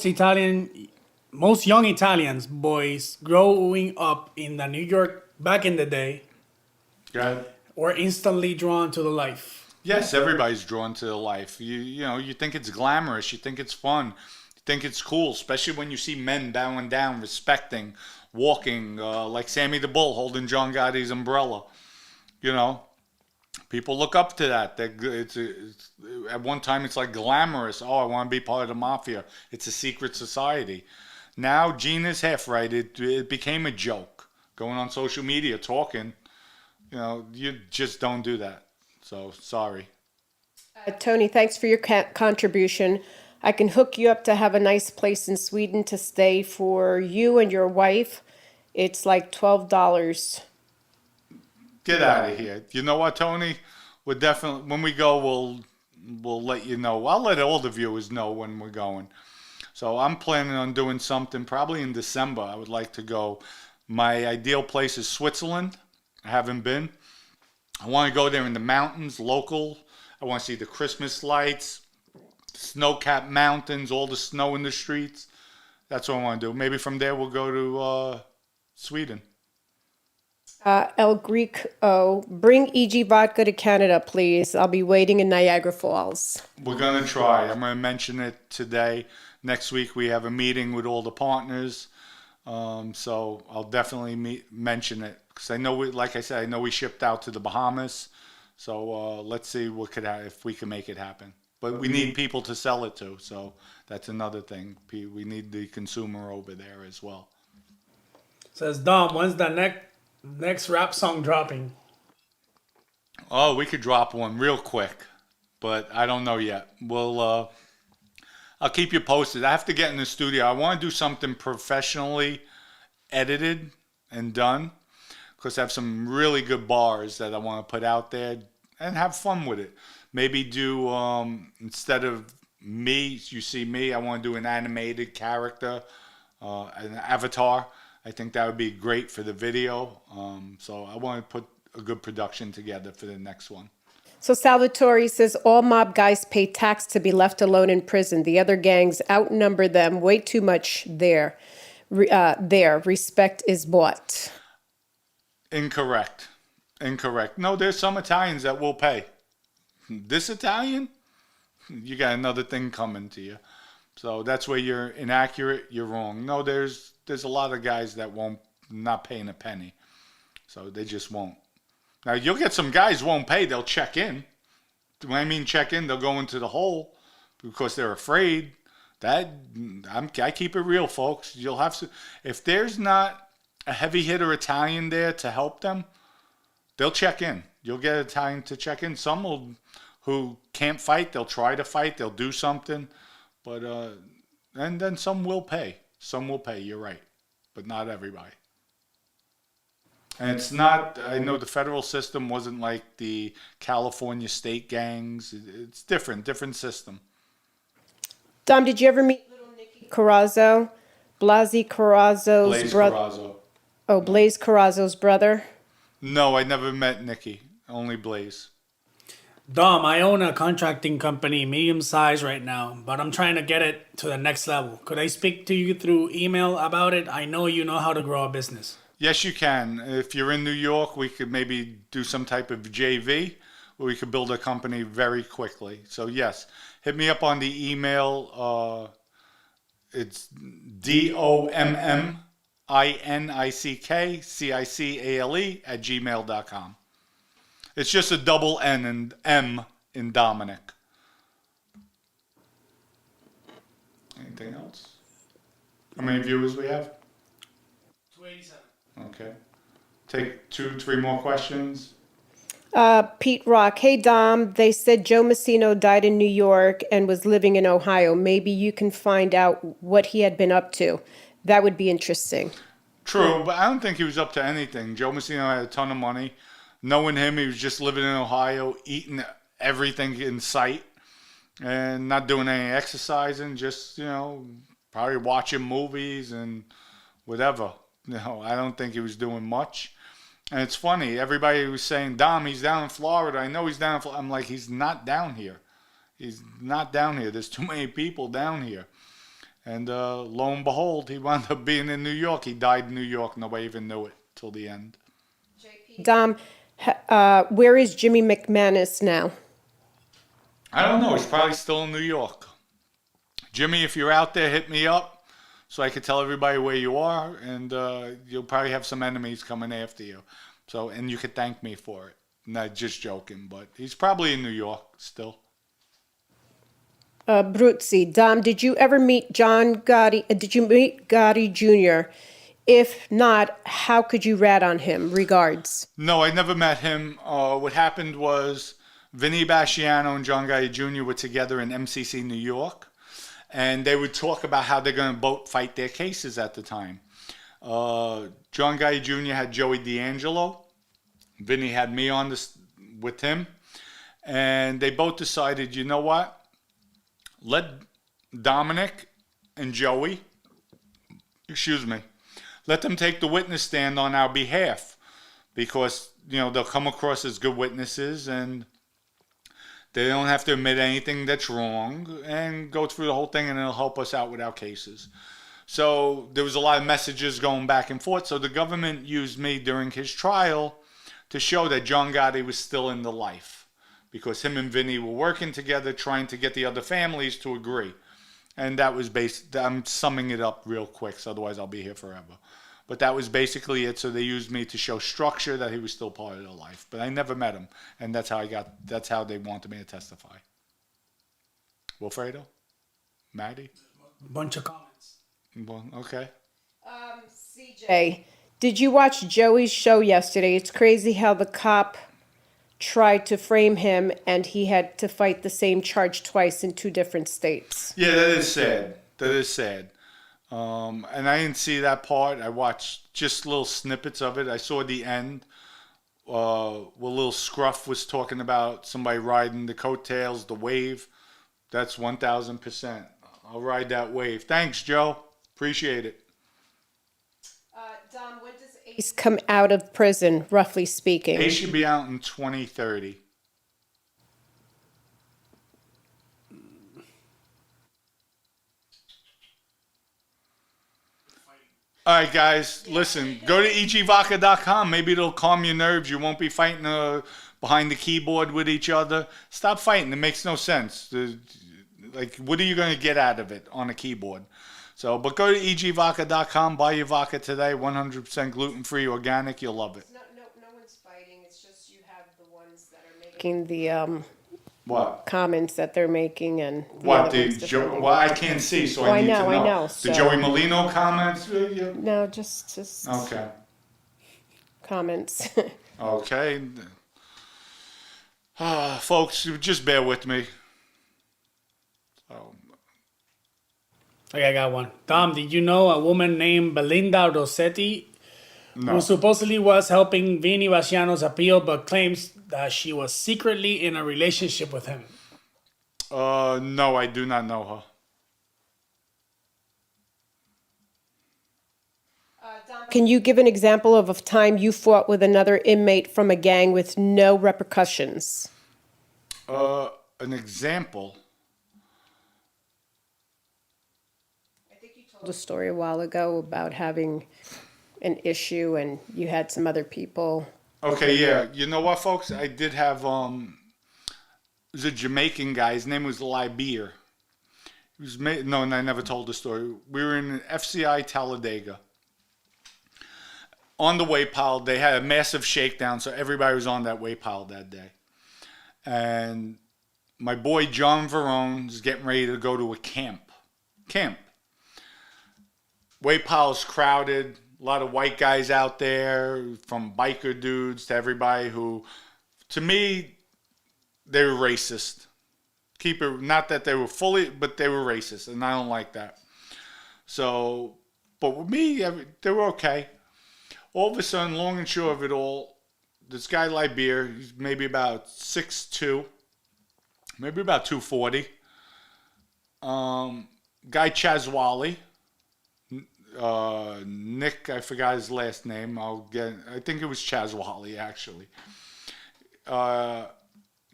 young Italians boys growing up in the New York back in the day were instantly drawn to the life? Yes, everybody's drawn to the life. You think it's glamorous. You think it's fun. You think it's cool, especially when you see men bowing down, respecting, walking, like Sammy the Bull holding John Gotti's umbrella. People look up to that. At one time, it's like glamorous. Oh, I want to be part of the Mafia. It's a secret society. Now, Gina's half right. It became a joke. Going on social media, talking. You just don't do that. So, sorry. Tony, thanks for your contribution. I can hook you up to have a nice place in Sweden to stay for you and your wife. It's like $12. Get out of here. You know what, Tony? We're definitely, when we go, we'll let you know. I'll let all the viewers know when we're going. So I'm planning on doing something probably in December. I would like to go. My ideal place is Switzerland. I haven't been. I want to go there in the mountains, local. I want to see the Christmas lights, snow-capped mountains, all the snow in the streets. That's what I want to do. Maybe from there we'll go to Sweden. El Greco, bring E.G. Vodka to Canada, please. I'll be waiting in Niagara Falls. We're going to try. I'm going to mention it today. Next week we have a meeting with all the partners. So I'll definitely mention it. Because I know, like I said, I know we shipped out to the Bahamas. So let's see if we can make it happen. But we need people to sell it to. So that's another thing. We need the consumer over there as well. Says Dom, when's the next rap song dropping? Oh, we could drop one real quick, but I don't know yet. I'll keep you posted. I have to get in the studio. I want to do something professionally edited and done because I have some really good bars that I want to put out there and have fun with it. Maybe do, instead of me, you see me, I want to do an animated character, an avatar. I think that would be great for the video. So I want to put a good production together for the next one. So Salvatore says all mob guys pay tax to be left alone in prison. The other gangs outnumber them way too much there. Respect is bought. Incorrect. No, there's some Italians that will pay. This Italian, you got another thing coming to you. So that's where you're inaccurate, you're wrong. No, there's a lot of guys that not paying a penny. So they just won't. Now you'll get some guys won't pay, they'll check in. When I mean check in, they'll go into the hole because they're afraid. I keep it real, folks. You'll have to, if there's not a heavy hitter Italian there to help them, they'll check in. You'll get Italian to check in. Some who can't fight, they'll try to fight, they'll do something. But and then some will pay. Some will pay, you're right. But not everybody. And it's not, I know the federal system wasn't like the California state gangs. It's different system. Dom, did you ever meet little Nicky Carrazzo? Blaze Carrazzo's brother? Oh, Blaze Carrazzo's brother? No, I never met Nicky. Only Blaze. Dom, I own a contracting company, medium size right now, but I'm trying to get it to the next level. Could I speak to you through email about it? I know you know how to grow a business. Yes, you can. If you're in New York, we could maybe do some type of JV where we could build a company very quickly. So yes, hit me up on the email. It's DOMMINICKCICALE@gmail.com. It's just a double N and M in Dominic. Anything else? How many viewers we have? 287. Okay. Take 2, 3 more questions. Pete Rock, hey Dom, they said Joe Messino died in New York and was living in Ohio. Maybe you can find out what he had been up to. That would be interesting. True, but I don't think he was up to anything. Joe Messino had a ton of money. Knowing him, he was just living in Ohio, eating everything in sight, and not doing any exercising, just, probably watching movies and whatever. I don't think he was doing much. And it's funny, everybody was saying, Dom, he's down in Florida. I know he's down in Florida. I'm like, he's not down here. He's not down here. There's too many people down here. And lo and behold, he wound up being in New York. He died in New York. Nobody even knew it till the end. Dom, where is Jimmy McManus now? I don't know. He's probably still in New York. Jimmy, if you're out there, hit me up so I could tell everybody where you are. And you'll probably have some enemies coming after you. And you could thank me for it. Not just joking, but he's probably in New York still. Bruzzi, Dom, did you ever meet John Gotti? Did you meet Gotti Jr.? If not, how could you rat on him? Regards. No, I never met him. What happened was Vinny Basciano and John Gotti Jr. were together in MCC New York, and they would talk about how they're going to both fight their cases at the time. John Gotti Jr. had Joey D'Angelo. Vinny had me on this with him, and they both decided, you know what? Let Dominic and Joey, let them take the witness stand on our behalf, because they'll come across as good witnesses and they don't have to admit anything that's wrong, and go through the whole thing, and it'll help us out with our cases. So there was a lot of messages going back and forth. So the government used me during his trial to show that John Gotti was still in the life, because him and Vinny were working together trying to get the other families to agree. And that was I'm summing it up real quick, so otherwise I'll be here forever. But that was basically it. So they used me to show structure that he was still part of their life. But I never met him, and that's how they wanted me to testify. Wilfredo? Maddie? Bunch of comments. Well, okay. CJ, did you watch Joey's show yesterday? It's crazy how the cop tried to frame him and he had to fight the same charge twice in 2 different states. Yeah, that is sad. That is sad. And I didn't see that part. I watched just little snippets of it. I saw the end. Where little Scruff was talking about somebody riding the coattails, the wave. That's 1,000%. I'll ride that wave. Thanks, Joe. Appreciate it. Dom, when does Ace come out of prison, roughly speaking? Ace should be out in 2030. All right, guys, listen, go to egvodka.com. Maybe it'll calm your nerves. You won't be fighting behind the keyboard with each other. Stop fighting. It makes no sense. What are you going to get out of it on a keyboard? But go to egvodka.com. Buy your vodka today. 100% gluten-free, organic. You'll love it. No one's fighting. It's just you have the ones that are making the What? comments that they're making, and What? Well, I can't see, so I need to know. I know. The Joey Molino comments? No, just Okay. comments. Okay. Folks, just bear with me. Okay, I got one. Dom, did you know a woman named Belinda Rossetti, who supposedly was helping Vinny Basciano's appeal, but claims that she was secretly in a relationship with him? No, I do not know her. Can you give an example of a time you fought with another inmate from a gang with no repercussions? An example? The story a while ago about having an issue and you had some other people. Okay, yeah. You know what, folks? I did have, it was a Jamaican guy. His name was Libeer. No, and I never told the story. We were in an FCI Talladega. On the weight pile, they had a massive shakedown, so everybody was on that weight pile that day. And my boy John Verone is getting ready to go to a camp camp. Weight pile's crowded. A lot of white guys out there, from biker dudes to everybody who, to me, they were racist. Keep it, not that they were fully, but they were racist, and I don't like that. So, but with me, they were okay. All of a sudden, long and short of it all, this guy Liberia, he's maybe about 6'2", maybe about 240. Guy Chazwali, Nick, I forgot his last name. I think it was Chazwali actually.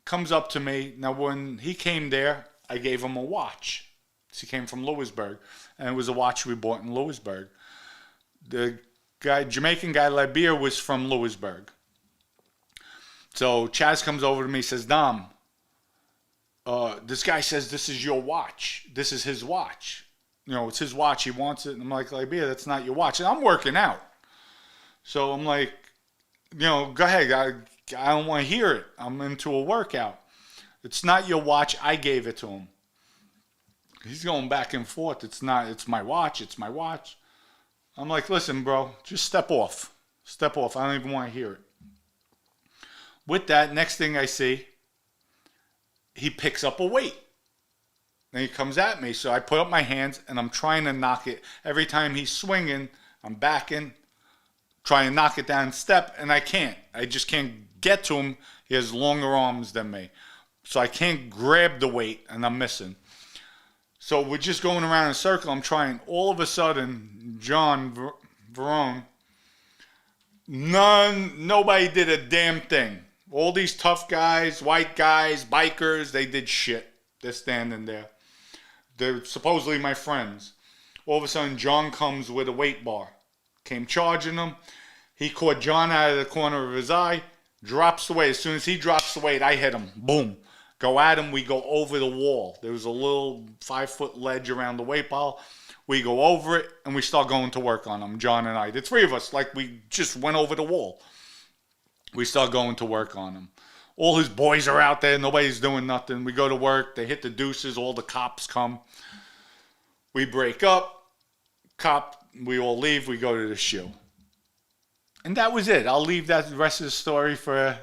Comes up to me. Now, when he came there, I gave him a watch. He came from Lewisburg, and it was a watch we bought in Lewisburg. The guy, Jamaican guy, Liberia, was from Lewisburg. So Chaz comes over to me, says, Dom, this guy says this is your watch. This is his watch. You know, it's his watch. He wants it. And I'm like, Liberia, that's not your watch. And I'm working out. So I'm like, you know, go ahead. I don't want to hear it. I'm into a workout. It's not your watch. I gave it to him. He's going back and forth. It's my watch. It's my watch. I'm like, listen, bro, just step off. Step off. I don't even want to hear it. With that, next thing I see, he picks up a weight. And he comes at me. So I put up my hands and I'm trying to knock it. Every time he's swinging, I'm backing, trying to knock it down step, and I can't. I just can't get to him. He has longer arms than me. So I can't grab the weight, and I'm missing. So we're just going around in a circle. I'm trying. All of a sudden, John Verone, nobody did a damn thing. All these tough guys, white guys, bikers, they did shit. They're standing there. They're supposedly my friends. All of a sudden, John comes with a weight bar. Came charging him. He caught John out of the corner of his eye. Drops the weight. As soon as he drops the weight, I hit him. Boom. Go at him. We go over the wall. There was a little 5-foot ledge around the weight pile. We go over it, and we start going to work on him, John and I. The three of us, like we just went over the wall. We start going to work on him. All his boys are out there. Nobody's doing nothing. We go to work. They hit the deuces. All the cops come. We break up. We all leave. We go to the shoe. And that was it. I'll leave that rest of the story for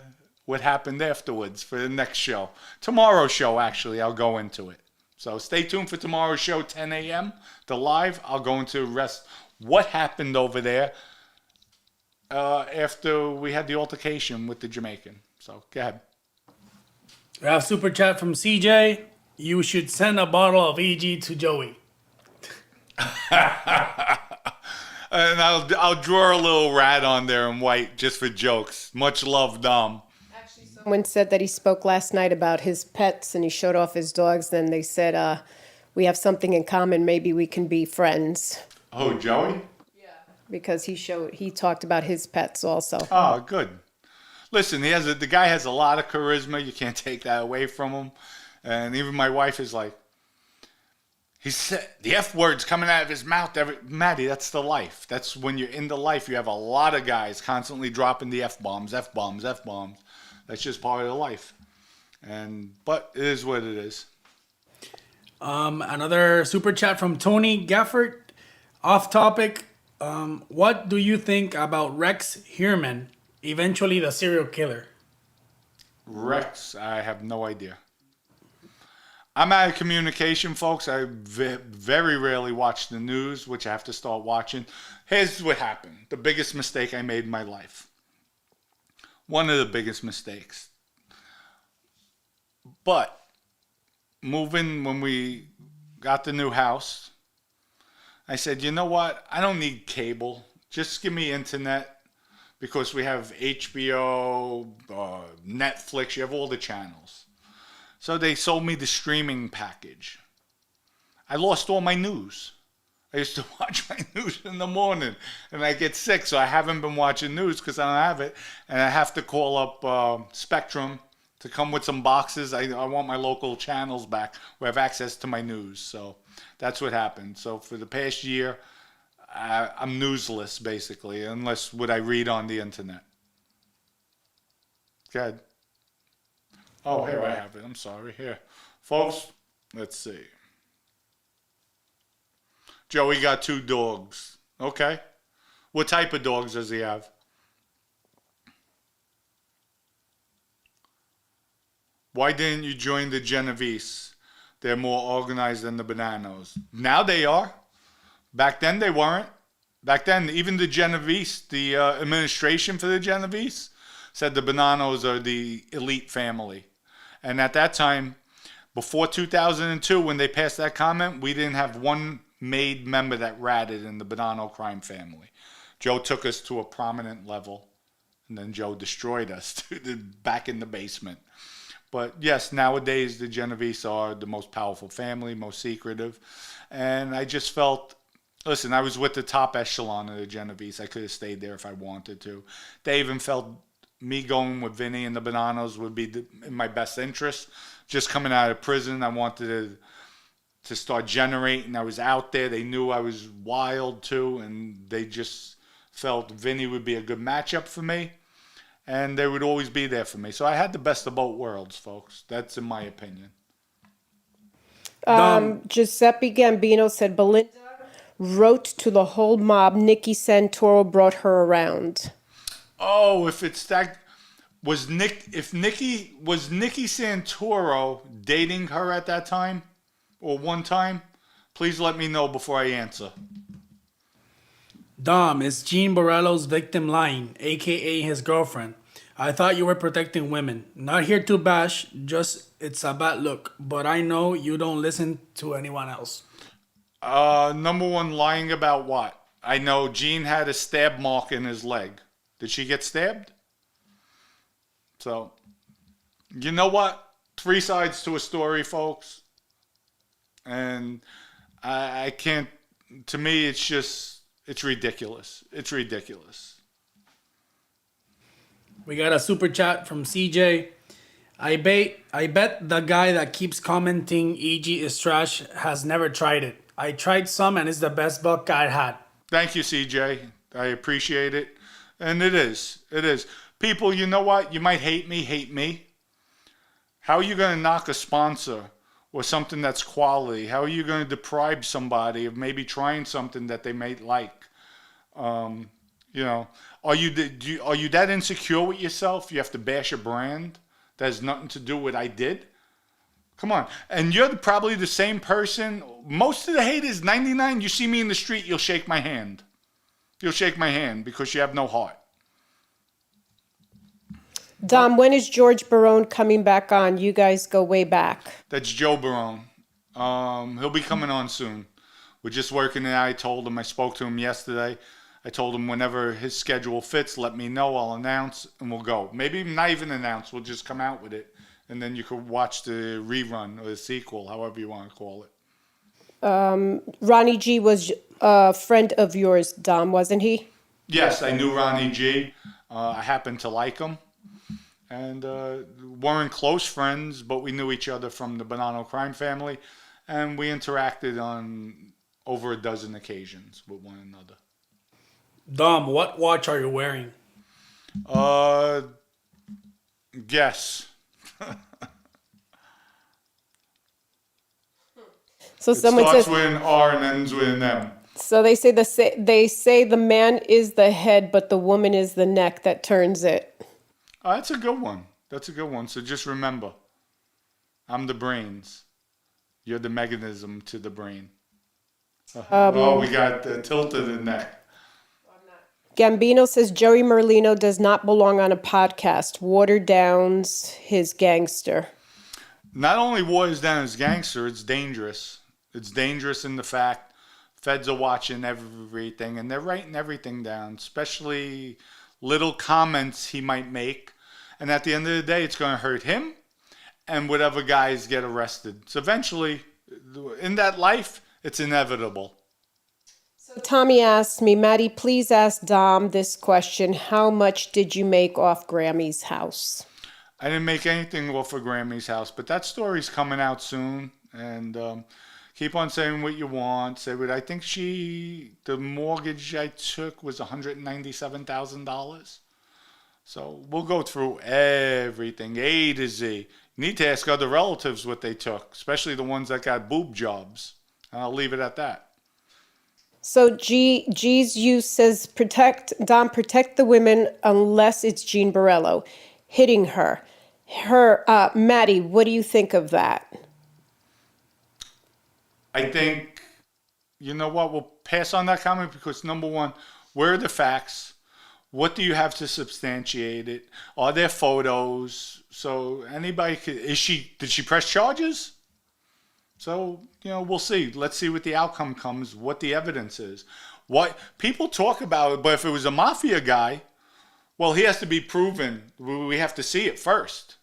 what happened afterwards for the next show. Tomorrow's show, actually, I'll go into it. So stay tuned for tomorrow's show, 10 a.m., the live. I'll go into the rest. What happened over there after we had the altercation with the Jamaican. So go ahead. We have super chat from CJ. You should send a bottle of EG to Joey. And I'll draw a little rat on there in white just for jokes. Much love, Dom. Actually, someone said that he spoke last night about his pets and he showed off his dogs. Then they said, we have something in common. Maybe we can be friends. Oh, Joey? Yeah. Because he talked about his pets also. Oh, good. Listen, the guy has a lot of charisma. You can't take that away from him. And even my wife is like, he said the F word's coming out of his mouth. Maddie, that's the life. That's when you're in the life. You have a lot of guys constantly dropping the F-bombs, F-bombs, F-bombs. That's just part of the life. But it is what it is. Another super chat from Tony Gafford. Off topic. What do you think about Rex Heerman, eventually the serial killer? Rex, I have no idea. I'm out of communication, folks. I very rarely watch the news, which I have to start watching. Here's what happened. The biggest mistake I made in my life. One of the biggest mistakes. But when we got the new house, I said, you know what? I don't need cable. Just give me internet because we have HBO, Netflix. You have all the channels. So they sold me the streaming package. I lost all my news. I used to watch my news in the morning and I get sick, so I haven't been watching news because I don't have it. And I have to call up Spectrum to come with some boxes. I want my local channels back where I have access to my news. So that's what happened. So for the past year, I'm newsless basically, unless what I read on the internet. Good. Oh, here I have it. I'm sorry. Here. Folks, let's see. Joey got 2 dogs. Okay. What type of dogs does he have? Why didn't you join the Genovese? They're more organized than the Bananos. Now they are. Back then they weren't. Back then, even the Genovese, the administration for the Genovese, said the Bananos are the elite family. And at that time, before 2002, when they passed that comment, we didn't have one made member that ratted in the Bonanno crime family. Joe took us to a prominent level, and then Joe destroyed us back in the basement. But yes, nowadays the Genovese are the most powerful family, most secretive. And I just felt, listen, I was with the top echelon of the Genovese. I could have stayed there if I wanted to. They even felt me going with Vinny and the Bonanos would be in my best interest. Just coming out of prison, I wanted to start generating. I was out there. They knew I was wild too, and they just felt Vinny would be a good matchup for me, and they would always be there for me. So I had the best of both worlds, folks. That's in my opinion. Giuseppe Gambino said Belinda wrote to the whole mob. Nikki Santoro brought her around. Oh, if it's that, was Nikki Santoro dating her at that time or one time? Please let me know before I answer. Dom, is Gene Borello's victim lying, aka his girlfriend? I thought you were protecting women. Not here to bash, just it's a bad look. But I know you don't listen to anyone else. Number one, lying about what? I know Gene had a stab mark in his leg. Did she get stabbed? So, you know what? 3 sides to a story, folks. And I can't, to me, it's just, it's ridiculous. It's ridiculous. We got a super chat from CJ. I bet the guy that keeps commenting EG is trash has never tried it. I tried some and it's the best vodka I had. Thank you, CJ. I appreciate it. And it is. It is. People, you know what? You might hate me. How are you going to knock a sponsor or something that's quality? How are you going to deprive somebody of maybe trying something that they may like? You know, are you that insecure with yourself? You have to bash a brand that has nothing to do with what I did? Come on. And you're probably the same person. Most of the haters, 99, you see me in the street, you'll shake my hand. You'll shake my hand because you have no heart. Dom, when is George Barone coming back on? You guys go way back. That's Joe Barone. He'll be coming on soon. We're just working it out. I told him, I spoke to him yesterday. I told him whenever his schedule fits, let me know. I'll announce and we'll go. Maybe not even announce. We'll just come out with it. And then you could watch the rerun or the sequel, however you want to call it. Ronnie G was a friend of yours, Dom, wasn't he? Yes, I knew Ronnie G. I happened to like him. And weren't close friends, but we knew each other from the Bonanno crime family. And we interacted on over a dozen occasions with one another. Dom, what watch are you wearing? Guess. So It someone starts says. with an R and ends with an M. So they say the man is the head, but the woman is the neck that turns it. That's a good one. That's a good one. So just remember, I'm the brains. You're the mechanism to the brain. We got tilted in that. Gambino says Joey Merlino does not belong on a podcast. Water downs his gangster. Not only waters down his gangster, it's dangerous. It's dangerous in the fact feds are watching everything and they're writing everything down, especially little comments he might make. And at the end of the day, it's going to hurt him and whatever guys get arrested. So eventually, in that life, it's inevitable. So Tommy asked me, Maddie, please ask Dom this question. How much did you make off Grammy's house? I didn't make anything off of Grammy's house, but that story's coming out soon. And keep on saying what you want. Say what I think the mortgage I took was $197,000. So we'll go through everything, A to Z. You need to ask other relatives what they took, especially the ones that got boob jobs. And I'll leave it at that. So G's use says protect the women unless it's Jean Borello hitting her. Maddie, what do you think of that? I think, you know what, we'll pass on that comment because number one, where are the facts? What do you have to substantiate it? Are there photos? So anybody could, did she press charges? So, we'll see. Let's see what the outcome comes, what the evidence is. What people talk about, but if it was a mafia guy, well, he has to be proven. We have to see it first.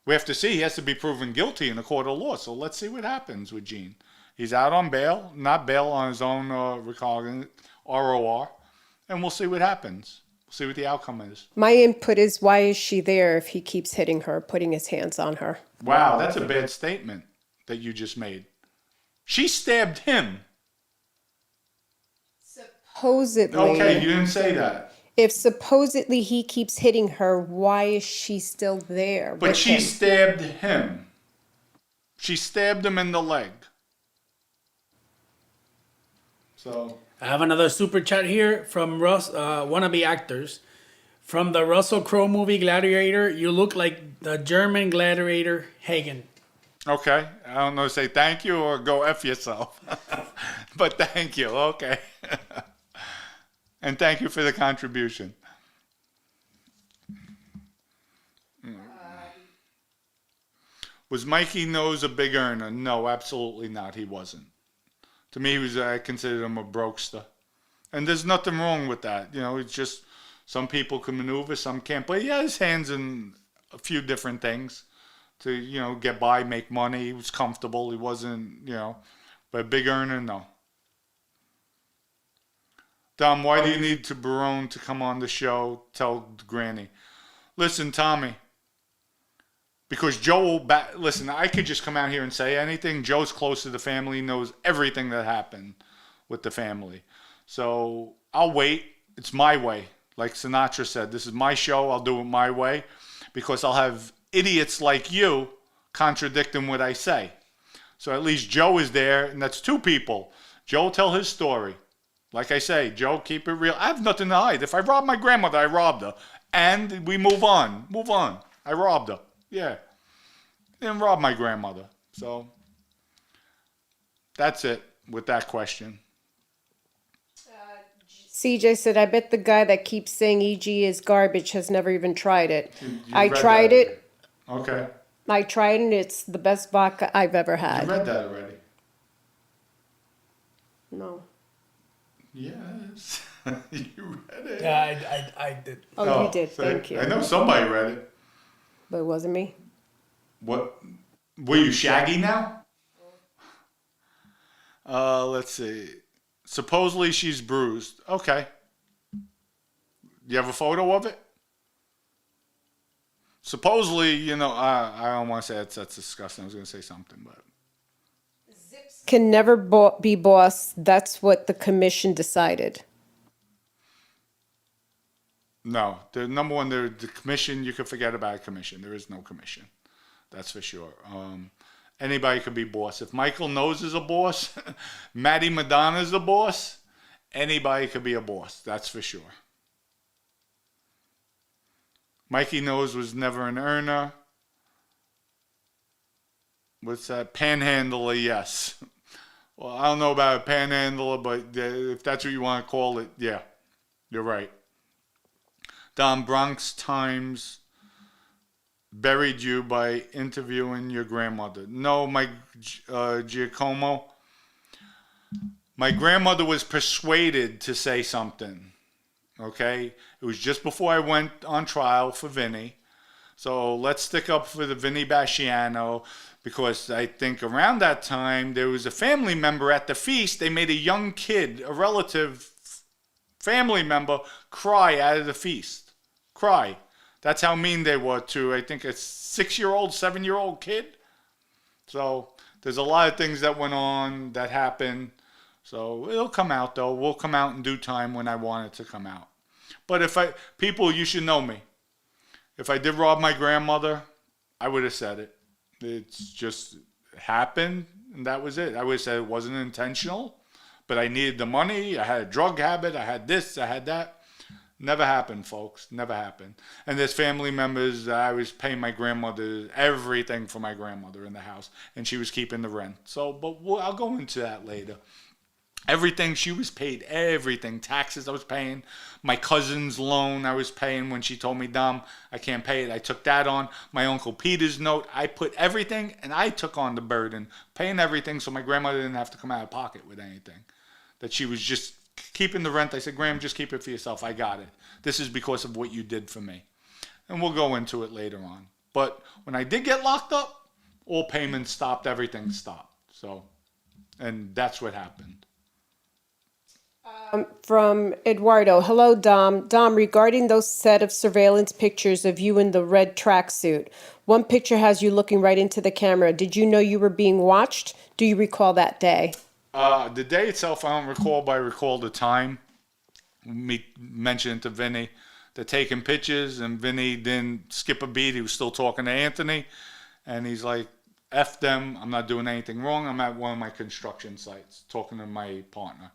We have to see he has to be proven guilty in a court of law. So let's see what happens with Gene. He's out on bail, not bail on his own ROR, and we'll see what happens. We'll see what the outcome is. My input is, why is she there if he keeps hitting her, putting his hands on her? Wow, that's a bad statement that you just made. She stabbed him. Supposedly. Okay, you didn't say that. If supposedly he keeps hitting her, why is she still there? But she stabbed him. She stabbed him in the leg. So I have another super chat here from Russ, wannabe actors. From the Russell Crowe movie Gladiator, you look like the German gladiator Hagen. okay, I don't know, say thank you or go F yourself. But thank you, okay. And thank you for the contribution. Was Mikey Nose a big earner? No, absolutely not. He wasn't. To me, I considered him a brokester. And there's nothing wrong with that. It's just some people can maneuver, some can't. But he had his hands in a few different things to, get by, make money. He was comfortable. He wasn't, but a big earner, no. Dom, why do you need to Barone to come on the show? Tell Granny. Listen, Tommy. Because Joe will listen, I could just come out here and say anything. Joe's close to the family, knows everything that happened with the family. So I'll wait. It's my way. Like Sinatra said, this is my show. I'll do it my way. Because I'll have idiots like you contradicting what I say. So at least Joe is there, and that's two people. Joe will tell his story. Like I say, Joe, keep it real. I have nothing to hide. If I robbed my grandmother, I robbed her. And we move on. Move on. I robbed her. Yeah. Didn't rob my grandmother. So that's it with that question. CJ said, I bet the guy that keeps saying EG is garbage has never even tried it. You I read tried that. it. Okay. I tried it, and it's the best vodka I've ever You had. read that already. No. Yes. You read it. Yeah, I did. Oh, you did. so Thank you. I know somebody read it. But it wasn't me. What? Were you Shaggy now? Let's see. Supposedly she's bruised. Okay. You have a photo of it? Supposedly, I don't want to say that's disgusting. I was going to say something, but. Can never be boss. That's what the commission decided. No. The number one, the commission, you can forget about a commission. There is no commission. That's for sure. Anybody could be boss. If Michael Nose is a boss, Matty Madonna is a boss, anybody could be a boss. That's for sure. Mikey Nose was never an earner. What's that? Panhandler, yes. Well, I don't know about a panhandler, but if that's what you want to call it, yeah, you're right. Don Bronx Times buried you by interviewing your grandmother. No, my Giacomo. My grandmother was persuaded to say something. Okay? It was just before I went on trial for Vinny. So let's stick up for the Vinny Basciano, because I think around that time there was a family member at the feast. They made a young kid, a relative family member, cry out of the feast. Cry. That's how mean they were to, I think, a 6-year-old, 7-year-old kid. So there's a lot of things that went on that happened. So it'll come out, though. We'll come out in due time when I want it to come out. But people, you should know me. If I did rob my grandmother, I would have said it. It's just happened, and that was it. I would have said it wasn't intentional, but I needed the money. I had a drug habit. I had this. I had that. Never happened, folks. Never happened. And there's family members. I was paying my grandmother everything for my grandmother in the house, and she was keeping the rent. So, but I'll go into that later. Everything, she was paid everything. Taxes I was paying. My cousin's loan I was paying when she told me, Dom, I can't pay it. I took that on. My Uncle Peter's note. I put everything, and I took on the burden, paying everything so my grandmother didn't have to come out of pocket with anything. That she was just keeping the rent. I said, Graham, just keep it for yourself. I got it. This is because of what you did for me. And we'll go into it later on. But when I did get locked up, all payments stopped. Everything stopped. So, and that's what happened. From Eduardo. Hello, Dom. Dom, regarding those set of surveillance pictures of you in the red tracksuit, one picture has you looking right into the camera. Did you know you were being watched? Do you recall that day? The day itself, I don't recall, but I recall the time. Me mentioning to Vinny, they're taking pictures, and Vinny didn't skip a beat. He was still talking to Anthony, and he's like, F them. I'm not doing anything wrong. I'm at one of my construction sites talking to my partner.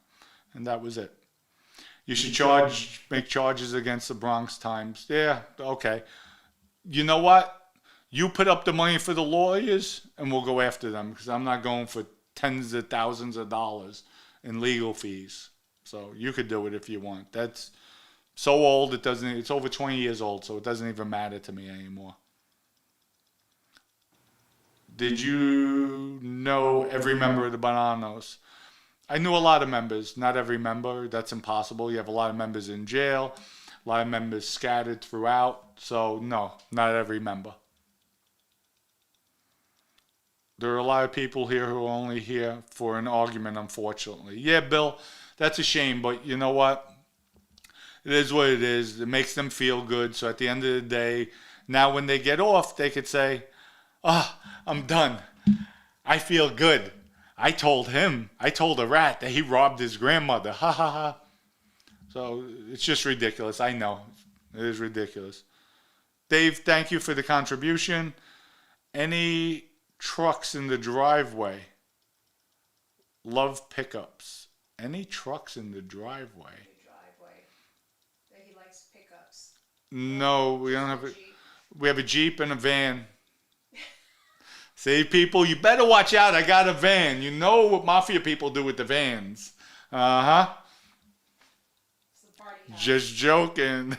And that was it. You should make charges against the Bronx Times. Yeah, okay. You know what? You put up the money for the lawyers, and we'll go after them, because I'm not going for tens of thousands of dollars in legal fees. So you could do it if you want. That's so old, it's over 20 years old, so it doesn't even matter to me anymore. Did you know every member of the Bonanos? I knew a lot of members, not every member. That's impossible. You have a lot of members in jail, a lot of members scattered throughout. So no, not every member. There are a lot of people here who are only here for an argument, unfortunately. Yeah, Bill, that's a shame, but you know what? It is what it is. It makes them feel good. So at the end of the day, now when they get off, they could say, I'm done. I feel good. I told a rat that he robbed his grandmother. Ha ha ha. So it's just ridiculous. I know. It is ridiculous. Dave, thank you for the contribution. Any trucks in the driveway? Love pickups. Any trucks in the driveway? That he likes pickups. No, we don't have it. We have a Jeep and a van. See, people, you better watch out. I got a van. You know what Mafia people do with the vans. Uh-huh. Just joking.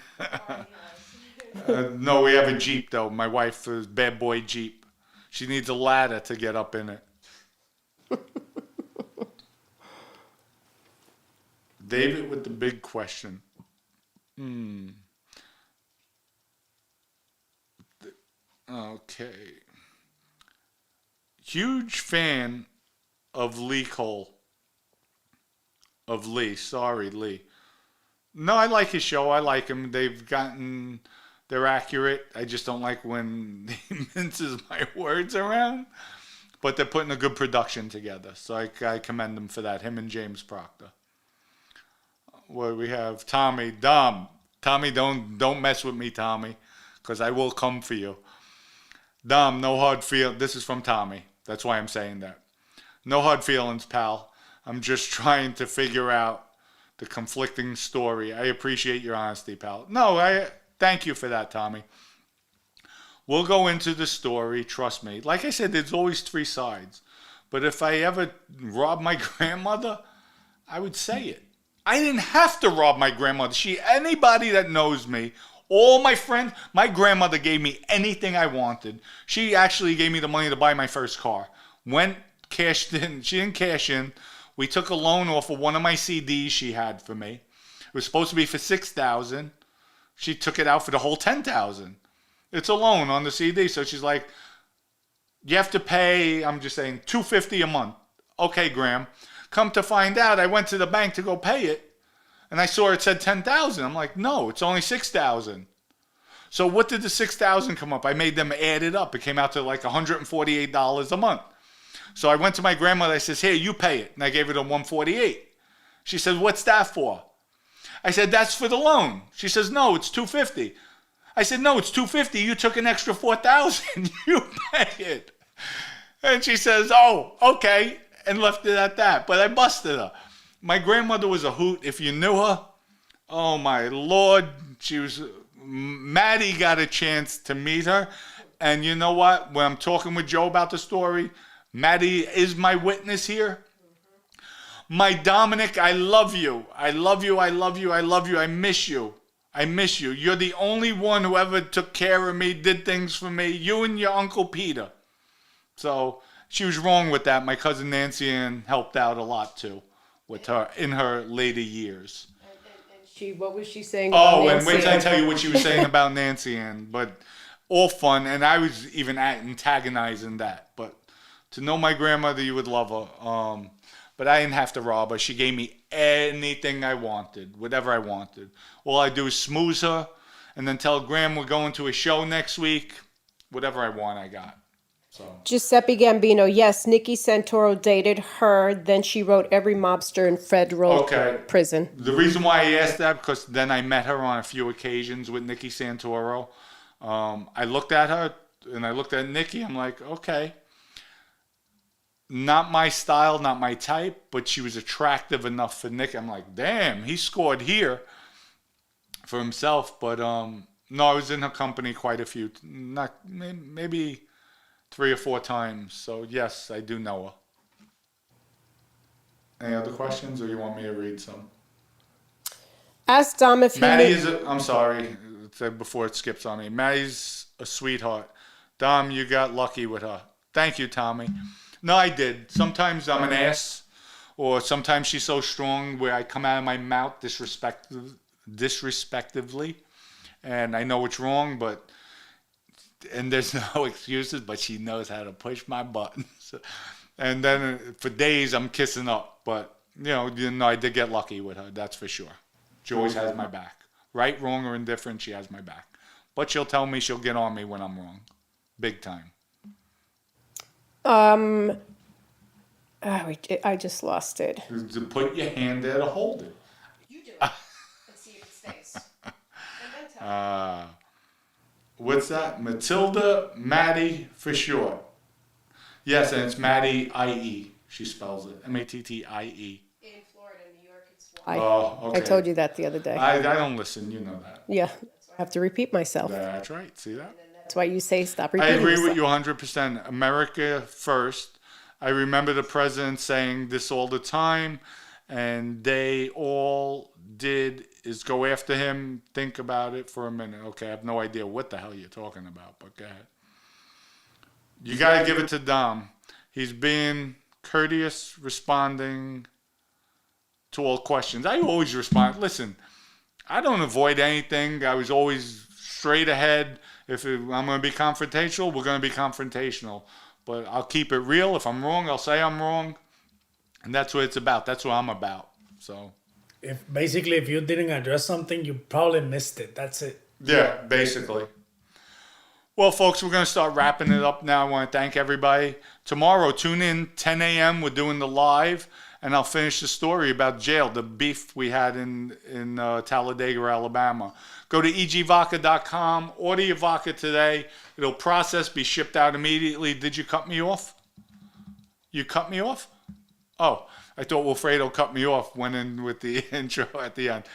No, we have a Jeep, though. My wife's bad boy Jeep. She needs a ladder to get up in it. David with the big question. Okay. Huge fan of Lee Cole. Of Lee. Sorry, Lee. No, I like his show. I like him. They're accurate. I just don't like when he minces my words around. But they're putting a good production together. So I commend them for that. Him and James Proctor. Where we have Tommy. Dom. Tommy, don't mess with me, Tommy. Because I will come for you. Dom, no hard feelings. This is from Tommy. That's why I'm saying that. No hard feelings, pal. I'm just trying to figure out the conflicting story. I appreciate your honesty, pal. No, I thank you for that, Tommy. We'll go into the story. Trust me. Like I said, there's always three sides. But if I ever robbed my grandmother, I would say it. I didn't have to rob my grandmother. Anybody that knows me, all my friends, my grandmother gave me anything I wanted. She actually gave me the money to buy my first car. Cashed in. She didn't cash in. We took a loan off of one of my CDs she had for me. It was supposed to be for $6,000. She took it out for the whole $10,000. It's a loan on the CD. So she's like, you have to pay, I'm just saying, $250 a month. Okay, Graham. Come to find out, I went to the bank to go pay it. And I saw it said $10,000. I'm like, no, it's only $6,000. So what did the $6,000 come up? I made them add it up. It came out to like $148 a month. So I went to my grandmother. I says, here, you pay it. And I gave her the $148. She said, what's that for? I said, that's for the loan. She says, no, it's $250. I said, no, it's $250. You took an extra $4,000. You pay it. And she says, oh, okay. And left it at that. But I busted her. My grandmother was a hoot. If you knew her, oh my Lord, she was. Maddie got a chance to meet her, and you know what? When I'm talking with Joe about the story, Maddie is my witness here. My Dominic, I love you. I love you. I love you. I love you. I miss you. I miss you. You're the only one who ever took care of me, did things for me. You and your Uncle Peter. So she was wrong with that. My cousin Nancy Ann helped out a lot too with her in her later years. And what was she saying about Oh, and Nancy wait till I Ann? tell you what she was saying about Nancy Ann. But all fun, and I was even antagonizing that. But to know my grandmother, you would love her. But I didn't have to rob her. She gave me anything I wanted, whatever I wanted. All I do is smooze her and then tell Graham we're going to a show next week. Whatever I want, I got. So Giuseppe Gambino, yes, Nikki Santoro dated her. Then she wrote every mobster in federal prison. The reason why I asked that, because then I met her on a few occasions with Nikki Santoro. I looked at her and I looked at Nikki. I'm like, okay. Not my style, not my type, but she was attractive enough for Nick. I'm like, damn, he scored here for himself. But no, I was in her company quite a few, not maybe 3 or 4 times. So yes, I do know her. Any other questions, or you want me to read some? Ask Dom if he Maddie knew- I'm sorry, before it skips on me. Maddie's a sweetheart. Dom, you got lucky with her. Thank you, Tommy. No, I did. Sometimes I'm an ass, or sometimes she's so strong where I come out of my mouth disrespectively, and I know it's wrong, and there's no excuses, but she knows how to push my buttons. And then for days I'm kissing up, but you know, I did get lucky with her, that's for sure. She always has my back. Right, wrong, or indifferent, she has my back. But she'll tell me she'll get on me when I'm wrong. Big time. I just lost it. To put your hand there to hold it. You do it and see if it stays. And then tell me. What's that? Matilda Maddie for short. Yes, and it's Maddie I-E. She spells it. M-A-T-T-I-E. In Florida, New York, it's Y. Oh, okay. I told you that the other day. I don't listen. You know that. Yeah, that's why I have to repeat myself. That's right. See that? That's why you say stop I repeating agree yourself. with you 100%. America first. I remember the president saying this all the time, and they all did is go after him. Think about it for a minute. Okay, I have no idea what the hell you're talking about, but go ahead. You got to give it to Dom. He's being courteous, responding to all questions. I always respond. Listen, I don't avoid anything. I was always straight ahead. If I'm going to be confrontational, we're going to be confrontational. But I'll keep it real. If I'm wrong, I'll say I'm wrong. And that's what it's about. That's what I'm about. So, If you didn't address something, you probably missed it. That's it. yeah, basically. Well, folks, we're going to start wrapping it up now. I want to thank everybody. Tomorrow, tune in, 10 a.m. We're doing the live, and I'll finish the story about jail, the beef we had in Talladega, Alabama. Go to egvodka.com, order your vodka today. It'll process, be shipped out immediately. Did you cut me off? You cut me off? Oh, I thought Wilfredo cut me off, went in with the intro at the end.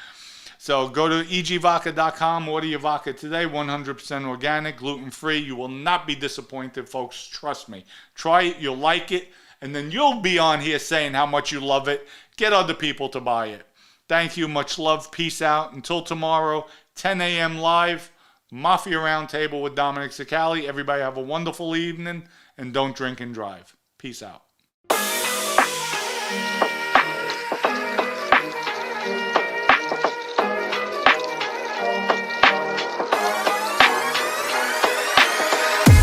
So go to egvodka.com, order your vodka today, 100% organic, gluten-free. You will not be disappointed, folks. Trust me. Try it, you'll like it, and then you'll be on here saying how much you love it. Get other people to buy it. Thank you, much love, peace out. Until tomorrow, 10 a.m. live, Mafia Roundtable with Dominic Sicali. Everybody have a wonderful evening, and don't drink and drive. Peace out.